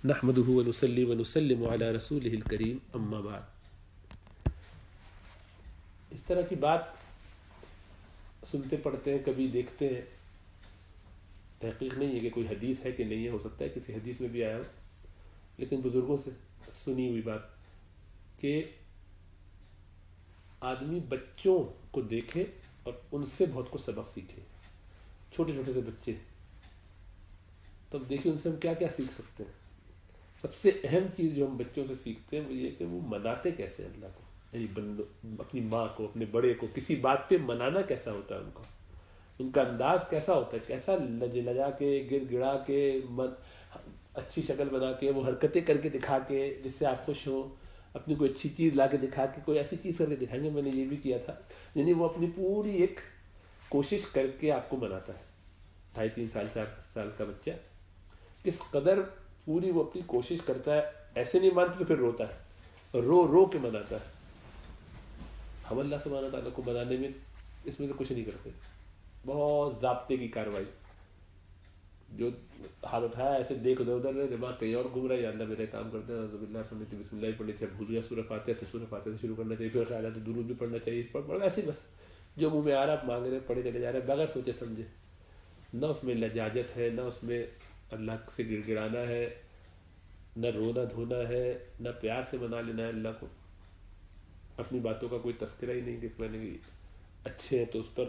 نحمده ونصلي ونسلم على رسوله الكريم اما بعد. اس طرح کی بات سنتے پڑھتے ہیں، کبھی دیکھتے ہیں. تحقیق نہیں ہے کہ کوئی حدیث ہے کہ نہیں ہے، ہو سکتا ہے کسی حدیث میں بھی آیا ہو، لیکن بزرگوں سے سنی ہوئی بات کہ آدمی بچوں کو دیکھے اور ان سے بہت کچھ سبق سیکھے. چھوٹے چھوٹے سے بچے، تب دیکھیں ان سے ہم کیا کیا سیکھ سکتے ہیں. سب سے اہم چیز جو ہم بچوں سے سیکھتے ہیں وہ یہ کہ وہ مناتے کیسے اللہ کو، یعنی اپنی ماں کو، اپنے بڑے کو کسی بات پہ منانا کیسا ہوتا ہے، ان کا انداز کیسا ہوتا ہے، کیسا لجا کے گر گڑا کے اچھی شکل بنا کے وہ حرکتیں کر کے دکھا کے جس سے آپ خوش ہو، اپنی کوئی اچھی چیز لا کے دکھا کے کوئی ایسی چیز کر کے دکھائیں گے میں نے یہ بھی کیا تھا. یعنی وہ اپنی پوری ایک کوشش کر کے آپ کو مناتا ہے. 2.5-3 سال 4 سال کا بچہ کس قدر پوری وہ اپنی کوشش کرتا ہے. ایسے نہیں مانتا تو پھر روتا ہے، رو رو کے مناتا ہے. ہم اللہ سبحانہ تعالیٰ کو منانے میں اس میں سے کچھ نہیں کرتے. بہت ضابطے کی کاروائی، جو ہاتھ اٹھایا ایسے دیکھ ادھر ادھر دماغ کہیں اور گھوم رہا ہے، یا اللہ میرے کام کرتے ہیں، اعوذ باللہ پڑھنی تھی، بسم اللہ پڑھنی تھی، بھول گیا سورہ فاتحہ سے، سورہ فاتحہ سے شروع کرنا چاہیے، پھر خیال ہے تو درود بھی پڑھنا چاہیے، پڑھ ایسے بس جو منہ میں آ رہا ہے مانگ رہے پڑھے چلے جا رہے بغیر سوچے سمجھے. نہ اس میں لجاجت ہے، نہ اس میں اللہ سے گر گرانا ہے، نہ رونا دھونا ہے، نہ پیار سے منا لینا ہے اللہ کو. اپنی باتوں کا کوئی تذکرہ ہی نہیں کہ میں نے اچھے ہیں تو اس پر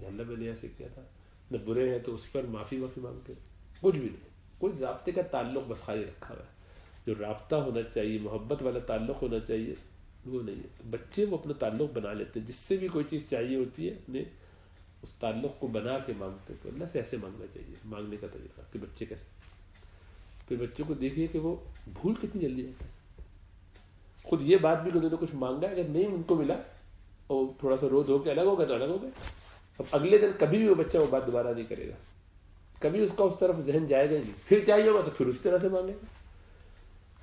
اللہ میں نے ایسے کیا تھا، نہ برے ہیں تو اس پر معافی مانگتے، کچھ بھی نہیں. کوئی ضابطے کا تعلق بس خالی رکھا ہوا ہے. جو رابطہ ہونا چاہیے، محبت والا تعلق ہونا چاہیے، وہ نہیں ہے. بچے وہ اپنا تعلق بنا لیتے ہیں، جس سے بھی کوئی چیز چاہیے ہوتی ہے اپنے اس تعلق کو بنا کے مانگتے. تو اللہ سے ایسے مانگنا چاہیے، مانگنے کا طریقہ کہ بچے کیسے. پھر بچوں کو دیکھیے کہ وہ بھول کتنی جلدی جاتا ہے. خود یہ بات بھی کہ انہوں نے کچھ مانگا ہے، اگر نہیں ان کو ملا اور تھوڑا سا رو دھو کے الگ ہو گیا تو الگ ہو گئے. اب اگلے دن کبھی بھی وہ بچہ وہ بات دوبارہ نہیں کرے گا، کبھی اس کا اس طرف ذہن جائے گا ہی نہیں. پھر چاہیے ہوگا تو پھر اس طرح سے مانگے گا.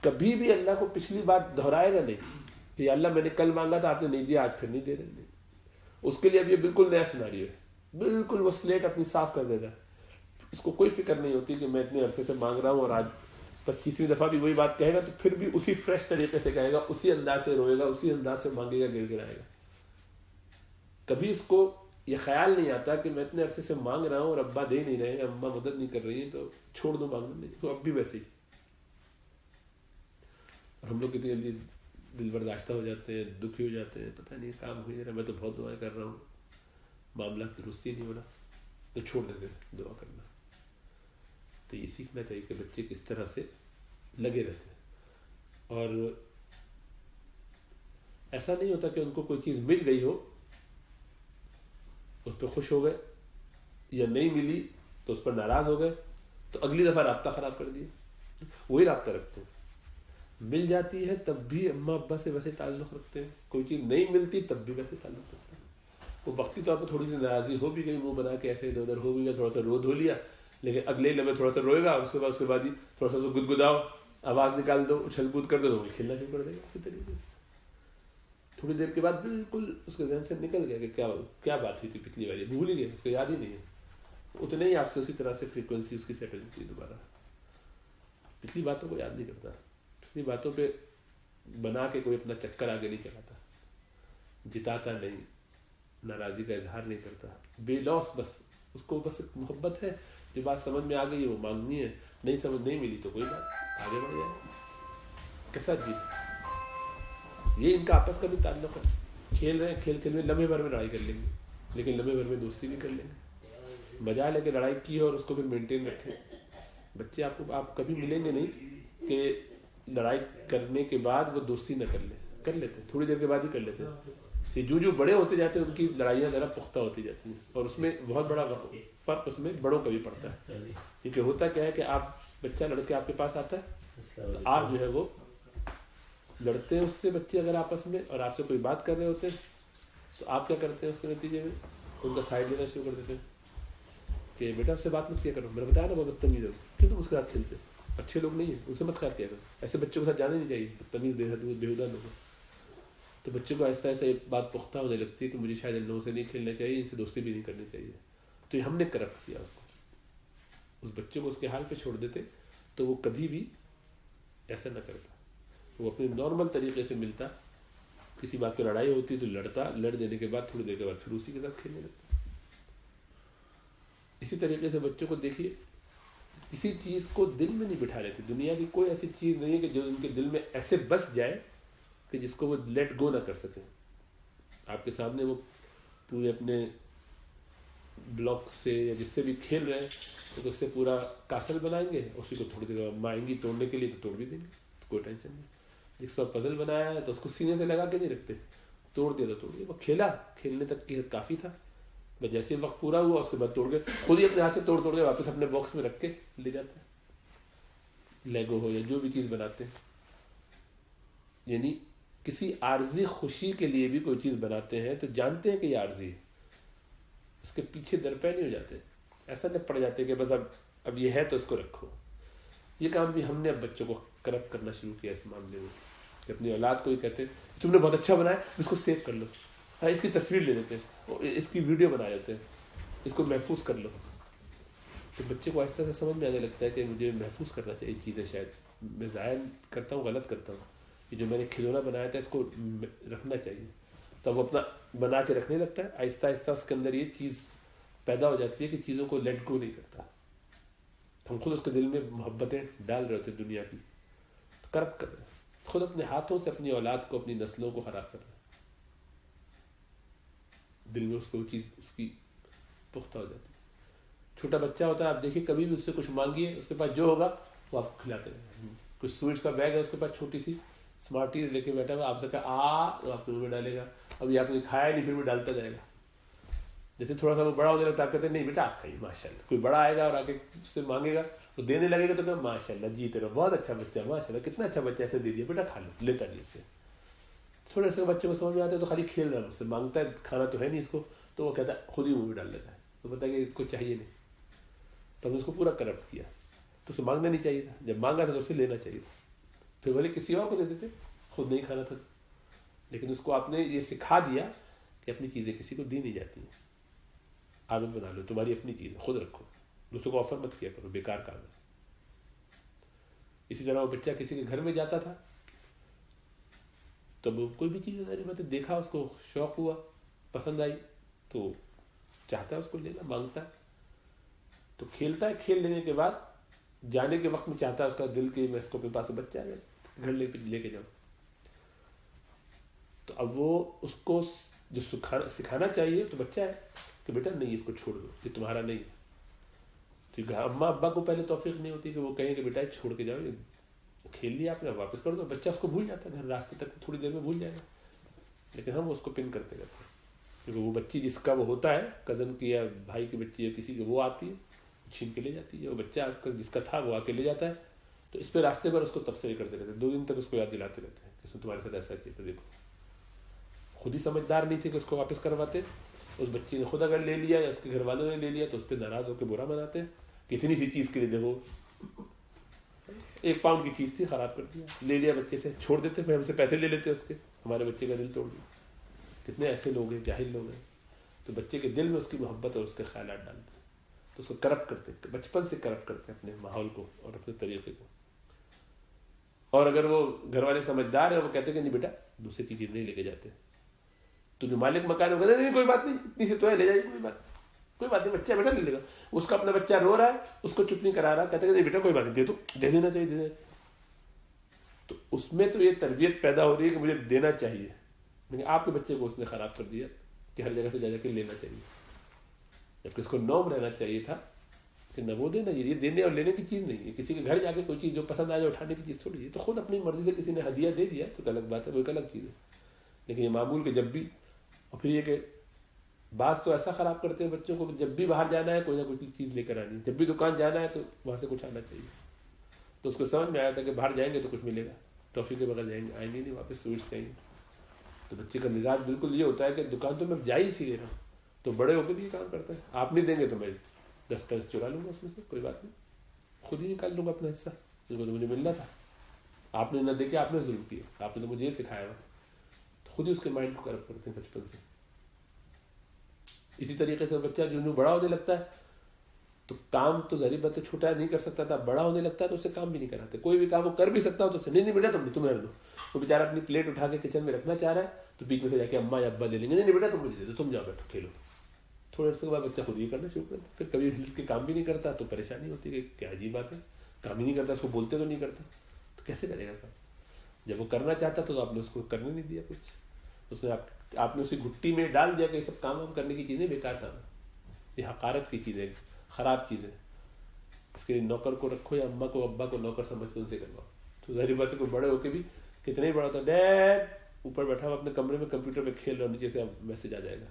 کبھی بھی اللہ کو پچھلی بات دہرائے گا نہیں کہ اللہ میں نے کل مانگا تھا آپ نے نہیں دیا، آج پھر نہیں دے رہے. نہیں، اس کے لیے اب یہ بالکل نیا سیناریو ہے. بالکل وہ سلیٹ اپنی صاف کر دے گا. اس کو کوئی فکر نہیں ہوتی کہ میں اتنے عرصے سے مانگ رہا ہوں اور آج 25ویں دفعہ بھی وہی بات کہے گا تو پھر بھی اسی فریش طریقے سے کہے گا، اسی انداز سے روئے گا، اسی انداز سے مانگے گا، گر گرائے گا. کبھی اس کو یہ خیال نہیں آتا کہ میں اتنے عرصے سے مانگ رہا ہوں اور ابا دے نہیں رہے ہیں، اماں مدد نہیں کر رہی ہیں تو چھوڑ دو مانگنا. نہیں، تو اب بھی ویسے ہی. اور ہم لوگ کتنی جلدی دل برداشتہ ہو جاتے ہیں، دکھی ہو جاتے ہیں، پتہ نہیں کام ہو نہیں رہا، میں تو بہت دعائیں کر رہا ہوں، معاملہ درست ہی نہیں ہو رہا، تو چھوڑ دیں دعا کرنا. تو یہ سیکھنا چاہیے کہ بچے کس طرح سے لگے رہتے ہیں. اور ایسا نہیں ہوتا کہ ان کو کوئی چیز مل گئی ہو اس پہ خوش ہو گئے، یا نہیں ملی تو اس پر ناراض ہو گئے تو اگلی دفعہ رابطہ خراب کر دیا. وہی رابطہ رکھتے ہیں. مل جاتی ہے تب بھی اماں ابا سے ویسے تعلق رکھتے ہیں، کوئی چیز نہیں ملتی تب بھی ویسے تعلق رکھتے ہیں. وہ وقتی طور پر تھوڑی سی ناراضی ہو بھی گئی، منہ بنا کے ایسے ادھر ادھر ہو بھی گیا، تھوڑا سا رو دھو لیا، لیکن اگلے لمحے تھوڑا سا روئے گا، اس کے بعد ہی تھوڑا سا گدگداؤ، آواز نکال دو، اچھل کود کر دو تو وہ کھیلنا شروع کر دے گا. اسی طریقے سے تھوڑی دیر کے بعد بالکل اس کے ذہن سے نکل گیا کہ کیا بات ہوئی تھی پچھلی بار، بھول ہی گیا، اس کو یاد ہی نہیں ہے. اتنے ہی آپ سے اسی طرح سے فریکوینسی اس کی سیٹل ہوتی ہے دوبارہ. پچھلی باتوں کو یاد نہیں کرتا، پچھلی باتوں پہ بنا کے کوئی اپنا چکر آگے نہیں چلاتا، جتاتا نہیں، ناراضی کا اظہار نہیں کرتا، بے لوس. بس اس کو بس ایک محبت ہے، جو بات سمجھ میں آ گئی ہے وہ مانگنی ہے، نہیں سمجھ نہیں ملی تو کوئی بات، آگے بڑھ جائے کے ساتھ. جی یہ ان کا آپس کا بھی تعلق ہے. کھیل رہے ہیں، کھیل میں لمحے بھر میں لڑائی کر لیں گے، لیکن لمحے بھر میں دوستی بھی کر لیں گے. بجا لے کے لڑائی کی اور اس کو پھر مینٹین رکھیں. بچے آپ کبھی ملیں گے نہیں کہ لڑائی کرنے کے بعد وہ دوستی نہ کر لیتے، تھوڑی دیر کے بعد ہی کر لیتے ہیں. جو بڑے ہوتے جاتے ہیں ان کی لڑائیاں ذرا پختہ ہوتی جاتی ہیں، اور اس میں بہت بڑا فرق اس میں بڑوں کا بھی پڑتا ہے. کیونکہ ہوتا کیا ہے کہ آپ بچہ لڑکے آپ کے پاس آتا ہے تو آپ جو ہے وہ لڑتے ہیں اس سے. بچے اگر آپس میں اور آپ سے کوئی بات کر رہے ہوتے ہیں تو آپ کیا کرتے ہیں اس کے نتیجے میں ان کا سائڈ لینا شروع کر دیتے ہیں کہ بیٹا اس سے بات مت کیا کرو، میں نے بتایا نا بہت بدتمیز ہے، کیوں تم اس کے ساتھ کھیلتے، اچھے لوگ نہیں ہیں، ان سے مت خیال کیا کرو، ایسے بچوں کے ساتھ جانا نہیں چاہیے، بدتمیز بےہودہ لوگ. تو بچے کو آہستہ آہستہ ایک بات پختہ ہونے لگتی ہے کہ مجھے شاید ان لوگوں سے نہیں کھیلنا چاہیے، ان سے دوستی بھی نہیں کرنی چاہیے. تو یہ ہم نے کرپٹ کیا اس کو، اس بچے کو اس کے حال پہ چھوڑ دیتے تو وہ کبھی بھی ایسا نہ کرتا. وہ اپنے نارمل طریقے سے ملتا, کسی بات پہ لڑائی ہوتی تو لڑتا, لڑ دینے کے بعد تھوڑی دیر کے بعد پھر اسی کے ساتھ کھیلنے لگتا. اسی طریقے سے بچوں کو دیکھیے, کسی چیز کو دل میں نہیں بٹھا لیتے. دنیا کی کوئی ایسی چیز نہیں ہے کہ جو ان کے دل میں ایسے بس جائے کہ جس کو وہ لیٹ گو نہ کر سکیں. آپ کے سامنے وہ پورے اپنے بلاک سے یا جس سے بھی کھیل رہے ہیں تو اس سے پورا کاسل بنائیں گے, اسی کو تھوڑی دیر بعد آئیں گی توڑنے کے لیے تو توڑ بھی دیں گے, کوئی ٹینشن نہیں. جس کو پزل بنایا ہے تو اس کو سینے سے لگا کے نہیں رکھتے, توڑ دیا تو توڑ دیا. وہ کھیلا, کھیلنے تک کی کافی تھا, بس جیسے وقت پورا ہوا اس کے بعد توڑ کے خود ہی اپنے ہاتھ سے توڑ کے واپس اپنے باکس میں رکھ کے لے جاتے ہیں. لیگو ہو یا جو بھی چیز بناتے ہیں, یعنی کسی عارضی خوشی کے لیے بھی کوئی چیز بناتے ہیں تو جانتے ہیں کہ یہ عارضی ہے, اس کے پیچھے درپے نہیں ہو جاتے, ایسا نہیں پڑ جاتے کہ بس اب یہ ہے تو اس کو رکھو. یہ کام بھی ہم نے اب بچوں کو کرپٹ کرنا شروع کیا اس معاملے میں, کہ اپنی اولاد کو ہی کہتے ہیں تم نے بہت اچھا بنایا, اس کو سیو کر لو, ہاں اس کی تصویر لے لیتے ہیں, اس کی ویڈیو بنا لیتے ہیں, اس کو محفوظ کر لو. تو بچے کو آہستہ سے سمجھ میں آنے لگتا ہے کہ مجھے محفوظ کرنا چاہیے چیزیں, شاید میں ضائع کرتا ہوں, غلط کرتا ہوں, یہ جو میں نے کھلونا بنایا تھا اس کو رکھنا چاہیے. تب وہ اپنا بنا کے رکھنے لگتا ہے, آہستہ آہستہ اس کے اندر یہ چیز پیدا ہو جاتی ہے کہ چیزوں کو لیٹ گو نہیں کرتا. ہم خود اس کے دل میں محبتیں ڈال رہے ہوتے دنیا کی, کرپٹ کر رہے ہیں, خود اپنے ہاتھوں سے اپنی اولاد کو, اپنی نسلوں کو خراب کر رہے ہیں. دل میں اس کو چیز اس کی پختہ ہو جاتی ہے. چھوٹا بچہ ہوتا ہے, آپ دیکھیے کبھی بھی اس سے کچھ مانگیے, اس کے پاس جو ہوگا وہ آپ کو کھلاتے ہیں. کچھ سویٹس کا بیگ ہے اس کے پاس, چھوٹی سی اسمارٹی لے کے بیٹھا ہوا, آپ سے کہا تو آپ کے منہ میں ڈالے گا. ابھی آپ نے کھایا نہیں, پھر بھی ڈالتا جائے گا. جیسے تھوڑا سا وہ بڑا ہونے لگتا ہے, آپ کہتے ہیں نہیں بیٹا آپ کھائیے ماشاء اللہ. کوئی بڑا آئے گا اور آ کے اس سے مانگے گا تو دینے لگے گا تو کہ ماشاء اللہ جی تیرا بہت اچھا بچہ, ماشاء اللہ کتنا اچھا بچہ, ایسے دے دیا بیٹا کھا لو, لیتا نہیں اس سے. تھوڑے سے بچے کو سمجھ میں آتا ہے تو خالی کھیل رہا ہے, اس سے مانگتا ہے, کھانا تو ہے نہیں اس کو, تو وہ کہتا ہے خود ہی منہ میں ڈال لیتا ہے, تو پتا ہے کہ اس کو چاہیے نہیں. تو ہم نے اس کو پورا کرپٹ کیا. تو اسے مانگنا نہیں چاہیے تھا, جب مانگا تھا تو اسے لینا چاہیے تھا. پھر بھلے کسی اور کو دے دیتے, خود نہیں کھانا تھا, لیکن اس کو آپ نے یہ سکھا دیا کہ اپنی چیزیں کسی کو دی نہیں جاتی ہیں. عادت بنا لو, تمہاری اپنی چیز ہے, خود رکھو, دوسروں کو آفر مت کیا کرو, بیکار کام ہے. اسی طرح وہ بچہ کسی کے گھر میں جاتا تھا, تب کوئی بھی چیز دیکھا, اس کو شوق ہوا, پسند آئی تو چاہتا ہے اس کو لینا, مانگتا ہے تو کھیلتا ہے. کھیل لینے کے بعد جانے کے وقت میں چاہتا ہے اس کا دل کہ میں اس کو اپنے پاس بچہ ہے گھر لے کے جاؤں. تو اب وہ اس کو جو سکھانا چاہیے تو بچہ ہے کہ بیٹا نہیں اس کو چھوڑ دو, یہ تمہارا نہیں ہے. تو اماں ابا کو پہلے توفیق نہیں ہوتی کہ وہ کہیں کہ بیٹا چھوڑ کے جاؤ, کھیل لیا آپ نے واپس کر دو. بچہ اس کو بھول جاتا ہے, گھر راستے تک تھوڑی دیر میں بھول جائے گا, لیکن ہم اس کو پن کرتے رہتے ہیں. کیونکہ وہ بچی جس کا وہ ہوتا ہے, کزن کی یا بھائی کی بچی یا کسی کی, وہ آتی ہے چھین کے لے جاتی ہے. وہ بچہ جس کا تھا وہ آ کے لے جاتا ہے, تو اس پہ راستے پر اس کو تبصرے کرتے رہتے ہیں, 2 دن تک اس کو یاد دلاتے رہتے ہیں کہ اس نے تمہارے ساتھ ایسا کیا تھا. دیکھو خود ہی سمجھدار نہیں تھے کہ اس کو واپس کرواتے. اس بچی نے خود اگر لے لیا یا اس کے گھر والوں نے لے لیا تو اس پہ ناراض ہو کے برا مناتے ہیں کہ اتنی سی چیز کے لیے دیکھو 1 پاؤنڈ کی چیز تھی, خراب کر دیا, لے لیا بچے سے, چھوڑ دیتے, پھر ہم سے پیسے لے لیتے اس کے, ہمارے بچے کا دل توڑ دیا. کتنے ایسے لوگ ہیں, جاہل لوگ ہیں. تو بچے کے دل میں اس کی محبت اور اس کے خیالات ڈالتے ہیں, تو اس کو کرپٹ کرتے ہیں, بچپن سے کرپٹ کرتے ہیں اپنے ماحول کو اور اپنے طریقے کو. اور اگر وہ گھر والے سمجھدار ہیں, وہ کہتے ہیں کہ نہیں بیٹا دوسری چیز نہیں لے کے جاتے. تو جو مالک مکان ہے وہ کہتے ہیں کوئی بات نہیں, اتنی سی تو ہے, لے جائیے, کوئی بات نہیں, بچہ بیٹا لے لے گا. اس کا اپنا بچہ رو رہا ہے, اس کو چپ نہیں کرا رہا, کہتے ہیں بیٹا کوئی بات نہیں, دے دو, دے دینا چاہیے, دے. تو اس میں تو یہ تربیت پیدا ہو رہی ہے کہ مجھے دینا چاہیے, لیکن آپ کے بچے کو اس نے خراب کر دیا کہ ہر جگہ سے جا کے لینا چاہیے, جبکہ اس کو نوم رہنا چاہیے تھا کہ نہ وہ دینا, یہ دینے اور لینے کی چیز نہیں ہے. کسی کے گھر جا کے کوئی چیز جو پسند آ جائے اٹھانے کی چیز تھوڑی ہے. تو خود اپنی مرضی سے کسی نے ہدیہ دے دیا تو الگ بات ہے, وہ ایک الگ چیز ہے. لیکن یہ معمول کہ جب بھی, اور پھر یہ کہ بعض تو ایسا خراب کرتے ہیں بچوں کو, جب بھی باہر جانا ہے کوئی نہ کوئی چیز لے کر آنی, جب بھی دکان جانا ہے تو وہاں سے کچھ آنا چاہیے. تو اس کو سمجھ میں آیا تھا کہ باہر جائیں گے تو کچھ ملے گا, ٹافی کے بغیر آئیں گے نہیں واپس, سویٹس چاہیے. تو بچے کا مزاج بالکل یہ ہوتا ہے کہ دکان تو میں جا ہی سی رہا ہوں, تو بڑے ہو کے بھی یہ کام کرتا ہے. آپ نہیں دیں گے تو میں 10 پیسے چرا لوں گا اس میں سے, کوئی بات نہیں, خود ہی نکال لوں گا اپنا حصہ, جس کو تو مجھے ملنا تھا. آپ نے نہ دے کے آپ نے ظلم کیا, آپ نے تو مجھے یہ سکھایا ہوا. تو خود ہی اس کے مائنڈ کو کرپٹ کرتے ہیں بچپن سے. اسی طریقے سے بچہ جو بڑا ہونے لگتا ہے تو کام تو ظاہر بات ہے چھوٹا نہیں کر سکتا تھا، بڑا ہونے لگتا ہے تو اسے کام بھی نہیں کراتے. کوئی بھی کام وہ کر بھی سکتا ہو تو اسے نہیں بیٹا تم رہنے دو. وہ بیچارہ اپنی پلیٹ اٹھا کے کچن میں رکھنا چاہ رہا ہے تو بیچ میں سے جا کے اماں یا ابا لے لیں گے، نہیں بیٹا تم مجھے دے دو، تم جاؤ بیٹھو کھیلو. تھوڑے عرصے کے بعد بچہ خود ہی کرنا شروع کرتا. پھر کبھی ہل کے کام بھی نہیں کرتا تو پریشانی ہوتی ہے کہ کیا عجیب بات ہے، کام ہی نہیں کرتا، اس کو بولتے تو نہیں کرتا تو کیسے کرے گا کام. جب وہ کرنا چاہتا تو آپ نے اس کو کرنے نہیں دیا کچھ، اس نے آپ نے اسے گھٹی میں ڈال دیا کہ یہ سب کام ہم کرنے کی چیزیں بیکار کام ہے، یہ حقارت کی چیزیں، خراب چیزیں. اس کے لیے نوکر کو رکھو یا اماں کو ابا کو نوکر سمجھ کے ان سے کرواؤ. تو ظاہر بات ہے کوئی بڑے ہو کے بھی کتنے ہی بڑا ہوتا ہے، ڈیڈ اوپر بیٹھا ہوا اپنے کمرے میں کمپیوٹر پہ کھیل رہا، نیچے سے میسج آ جائے گا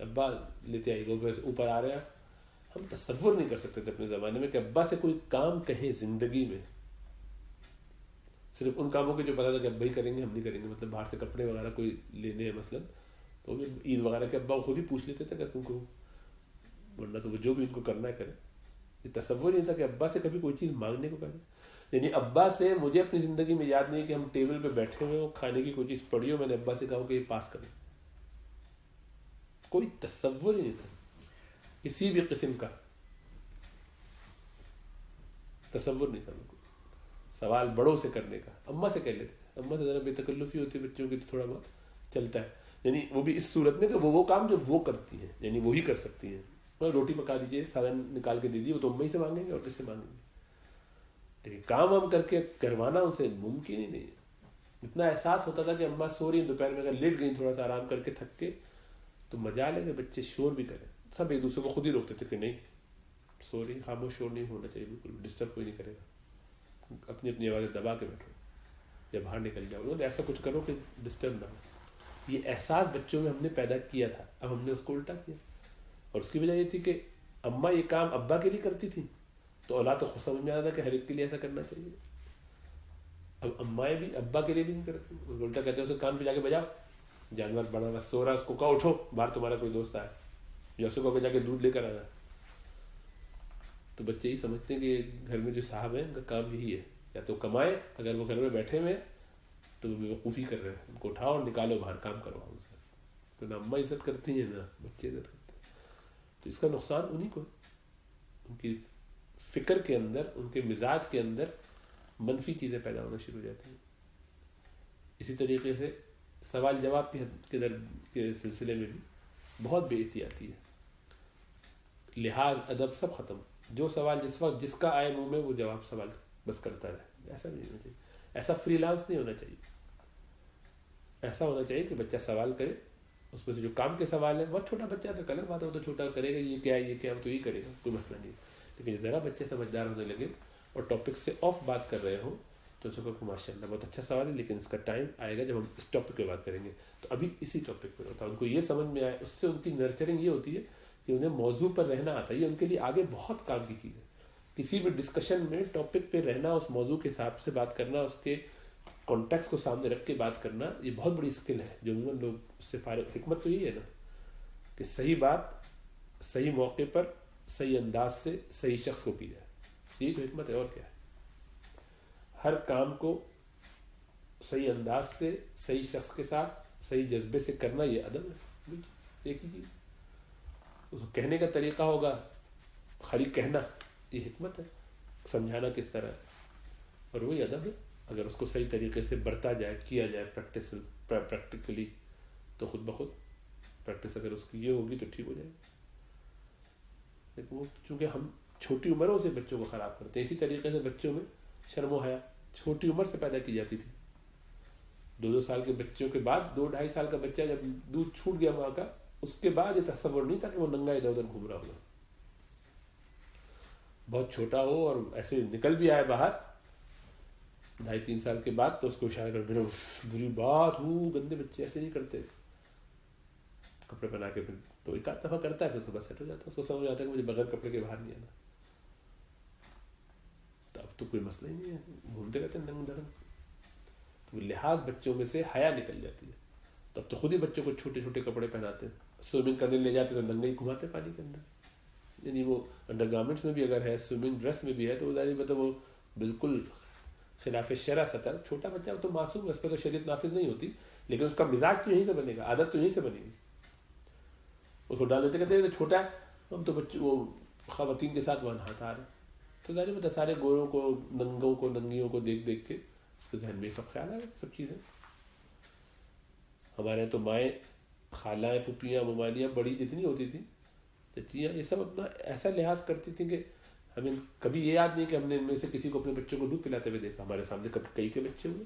ابا لیتے آئیے گا، اوپر آ رہے ہیں. ہم تصور نہیں کر سکتے تھے اپنے زمانے میں کہ ابا سے کوئی کام کہیں زندگی میں، صرف ان کاموں کے جو پتا تھا کہ ابا ہی کریں گے، ہم نہیں کریں گے. مطلب باہر سے کپڑے وغیرہ کوئی لینے ہیں مثلاً تو بھی عید وغیرہ کے ابا خود ہی پوچھ لیتے تھے اگر تم کو، ورنہ تو وہ جو بھی ان کو کرنا ہے کرے. یہ تصور نہیں تھا کہ ابا سے کبھی کوئی چیز مانگنے کو پہلے. یعنی ابا سے مجھے اپنی زندگی میں یاد نہیں کہ ہم ٹیبل پہ بیٹھے ہوئے ہو، کھانے کی کوئی چیز پڑی ہو، میں نے ابا سے کہا کہ یہ پاس کریں. کوئی تصور ہی نہیں تھا کسی بھی قسم کا، تصور نہیں تھا. سوال بڑوں سے کرنے کا اماں سے کہہ لیتے، اماں سے ذرا بے تکلفی ہوتی ہے بچوں کی تو تھوڑا بہت چلتا ہے. یعنی وہ بھی اس صورت میں کہ وہ کام جو وہ کرتی ہیں، یعنی وہی کر سکتی ہیں. روٹی پکا دیجیے، سالن نکال کے دے دیجیے، وہ تو امی سے مانگیں گے اور کس سے مانگیں گے. لیکن کام ہم کر کے کروانا ان سے ممکن ہی نہیں. اتنا احساس ہوتا تھا کہ اماں سو رہی ہیں، دوپہر میں اگر لیٹ گئیں تھوڑا سا آرام کر کے تھک کے تو مجال ہے کہ بچے شور بھی کریں. سب ایک دوسرے کو خود ہی روکتے تھے کہ نہیں سو رہی، خاموش، شور نہیں ہونا چاہیے، بالکل ڈسٹرب کوئی نہیں کرے گا، اپنی اپنی آوازیں دبا کے بیٹھو یا باہر نکل جاؤ، ایسا کچھ کرو کہ ڈسٹرب نہ ہو. یہ احساس بچوں میں ہم نے پیدا کیا تھا، اب ہم نے اس کو الٹا کیا. اور اس کی وجہ یہ تھی کہ اماں یہ کام ابا کے لیے کرتی تھی تو اولاد تو خود سمجھ میں آتا تھا کہ ہر ایک کے لیے ایسا کرنا چاہیے. اب امائیں بھی ابا کے لیے بھی نہیں کرتی، الٹا کہتے ہیں اسے کان پہ جا کے بجاؤ، جانور بڑا بس سو رہا، اس کو کہو اٹھو باہر تمہارا کوئی دوست آیا، یا اسے کہو کہ جا کے دودھ لے کر آنا. تو بچے ہی سمجھتے ہیں کہ گھر میں جو صاحب ہیں ان کا کام یہی ہے، یا تو کمائے، اگر وہ گھر میں بیٹھے ہوئے تو بیوقوفی کر رہے ہیں، ان کو اٹھاؤ اور نکالو باہر، کام کرواؤ ان سے. تو نہ اماں عزت کرتی ہیں نہ بچے عزت کرتے ہیں. تو اس کا نقصان انہیں کو، ان کی فکر کے اندر، ان کے مزاج کے اندر منفی چیزیں پیدا ہونا شروع ہو جاتی ہیں. اسی طریقے سے سوال جواب کے سلسلے میں بھی بہت بے احتیاطی ہے. لحاظ ادب سب ختم. جو سوال جس وقت جس کا آئے منہ میں وہ جواب سوال بس کرتا رہے. ایسا نہیں ہونا چاہیے، ایسا فری لانس نہیں ہونا چاہیے. ایسا ہونا چاہیے کہ بچہ سوال کرے، اس میں سے جو کام کے سوال ہے، بہت چھوٹا بچہ تو الگ بات ہے، وہ تو چھوٹا کرے گا، یہ کیا ہے یہ کیا ہے تو یہ کرے گا، کوئی مسئلہ نہیں. لیکن ذرا بچے سمجھدار ہونے لگے اور ٹاپک سے آف بات کر رہے ہوں تو اس کو ماشاء اللہ بہت اچھا سوال ہے، لیکن اس کا ٹائم آئے گا جب ہم اس ٹاپک پہ بات کریں گے. تو ابھی اسی ٹاپک پہ ہوتا ہے، ان کو یہ سمجھ میں آئے، اس سے ان کی نرچرنگ یہ ہوتی ہے کہ انہیں موضوع پر رہنا آتا ہے. یہ ان کے لیے آگے بہت کام کی چیز ہے. کسی بھی ڈسکشن میں ٹاپک پہ رہنا، اس موضوع کے حساب سے بات کرنا، اس کے کانٹیکس کو سامنے رکھ کے بات کرنا، یہ بہت بڑی اسکل ہے جو عموماً لوگ اس سے فارغ. حکمت تو یہی ہے نا کہ صحیح بات صحیح موقع پر صحیح انداز سے صحیح شخص کو کی جائے. یہی تو حکمت ہے، اور کیا ہے. ہر کام کو صحیح انداز سے صحیح شخص کے ساتھ صحیح جذبے سے کرنا، یہ ادب ہے. ایک ہی چیز، اس کو کہنے کا طریقہ ہوگا، خالی کہنا یہ حکمت ہے، سمجھانا کس طرح ہے، اور وہی ادب ہے. اگر اس کو صحیح طریقے سے برتا جائے، کیا جائے پریکٹیکلی، تو خود بخود پریکٹس اگر اس کی یہ ہوگی تو ٹھیک ہو جائے گی. لیکن وہ چونکہ ہم چھوٹی عمروں سے بچوں کو خراب کرتے ہیں. اسی طریقے سے بچوں میں شرم و حیا چھوٹی عمر سے پیدا کی جاتی تھی. 2 سال کے بچوں کے بعد 2-2.5 سال کا بچہ جب دودھ چھوٹ گیا ماں کا، اس کے بعد یہ تصور نہیں تھا کہ وہ ننگا ادھر ادھر گھوم رہا ہوگا. بہت چھوٹا ہو اور ایسے نکل بھی آئے باہر 2.5-3 سال کے بعد، تو اس کو شاید بری بات ہو، گندے بچے ایسے نہیں کرتے. کپڑے پہنا کے پھر تو ایک آدھ دفعہ کرتا ہے، پھر صبح سیٹ ہو جاتا ہے، اس کو سمجھ آتا ہے کہ مجھے بغیر کپڑے کے باہر نہیں آنا. تو اب تو کوئی مسئلہ ہی نہیں ہے، گھومتے رہتے ہیں ننگ دھڑم. تو لحاظ بچوں میں سے حیا نکل جاتی ہے. تو اب تو خود ہی بچوں کو چھوٹے چھوٹے کپڑے پہناتے ہیں. سوئمنگ کرنے لے جاتے تو ننگے ہی گھماتے پانی کے اندر. یعنی وہ انڈر گارمنٹس میں بھی اگر ہے، سوئمنگ ڈریس میں بھی ہے، تو وہ ظاہر مطلب وہ بالکل خلاف شرع سطح. چھوٹا بچہ تو معصوم ہے، اس پہ تو شریعت نافذ نہیں ہوتی، لیکن اس کا مزاج تو یہیں سے بنے گا، عادت تو یہیں سے بنے گی. اس کو ڈال دیتے، کہتے ہیں چھوٹا ہے، ہم تو بچے وہ خواتین کے ساتھ وہاں نہاتا آ رہا ہے. تو ظاہر بتا سارے گوروں کو ننگوں کو ننگیوں کو دیکھ دیکھ کے اس کے ذہن میں سب خیال آ گیا سب چیزیں. ہمارے یہاں تو مائیں خالائیں پھپھیاں ممالیاں بڑی جتنی ہوتی تھیں چچیاں یہ سب اپنا ایسا لحاظ کرتی تھیں کہ ہمیں کبھی یہ یاد نہیں کہ ہم نے ان میں سے کسی کو اپنے بچوں کو دودھ پلاتے ہوئے دیکھا. ہمارے سامنے کبھی کئی کے بچے ہوئے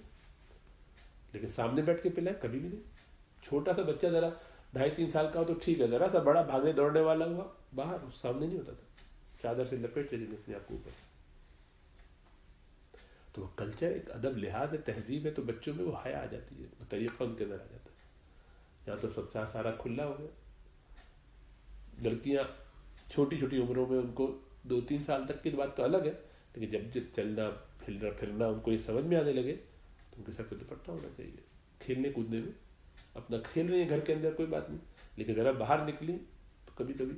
لیکن سامنے بیٹھ کے پلائے کبھی بھی نہیں. چھوٹا سا بچہ ذرا 2.5-3 سال کا ہو تو ٹھیک ہے, ذرا سا بڑا بھاگنے دوڑنے والا ہوا باہر سامنے نہیں ہوتا تھا, چادر سے لپیٹ لیتے اپنے آپ کو اوپر سے. تو وہ کلچر ایک ادب لحاظ ہے تہذیب ہے تو بچوں میں وہ حیا آ جاتی ہے, وہ طریقہ ان کے اندر آ جاتا ہے. یہاں تو سب سارا کھلا ہو گیا. لڑکیاں چھوٹی چھوٹی عمروں میں ان کو 2-3 سال تک کی بات تو الگ ہے لیکن جب چلنا پھرنا ان کو یہ سمجھ میں آنے لگے تو ان کے سر پہ دوپٹہ ہونا چاہیے. کھیلنے کودنے میں اپنا کھیل رہی ہیں گھر کے اندر کوئی بات نہیں لیکن ذرا باہر نکلی تو کبھی کبھی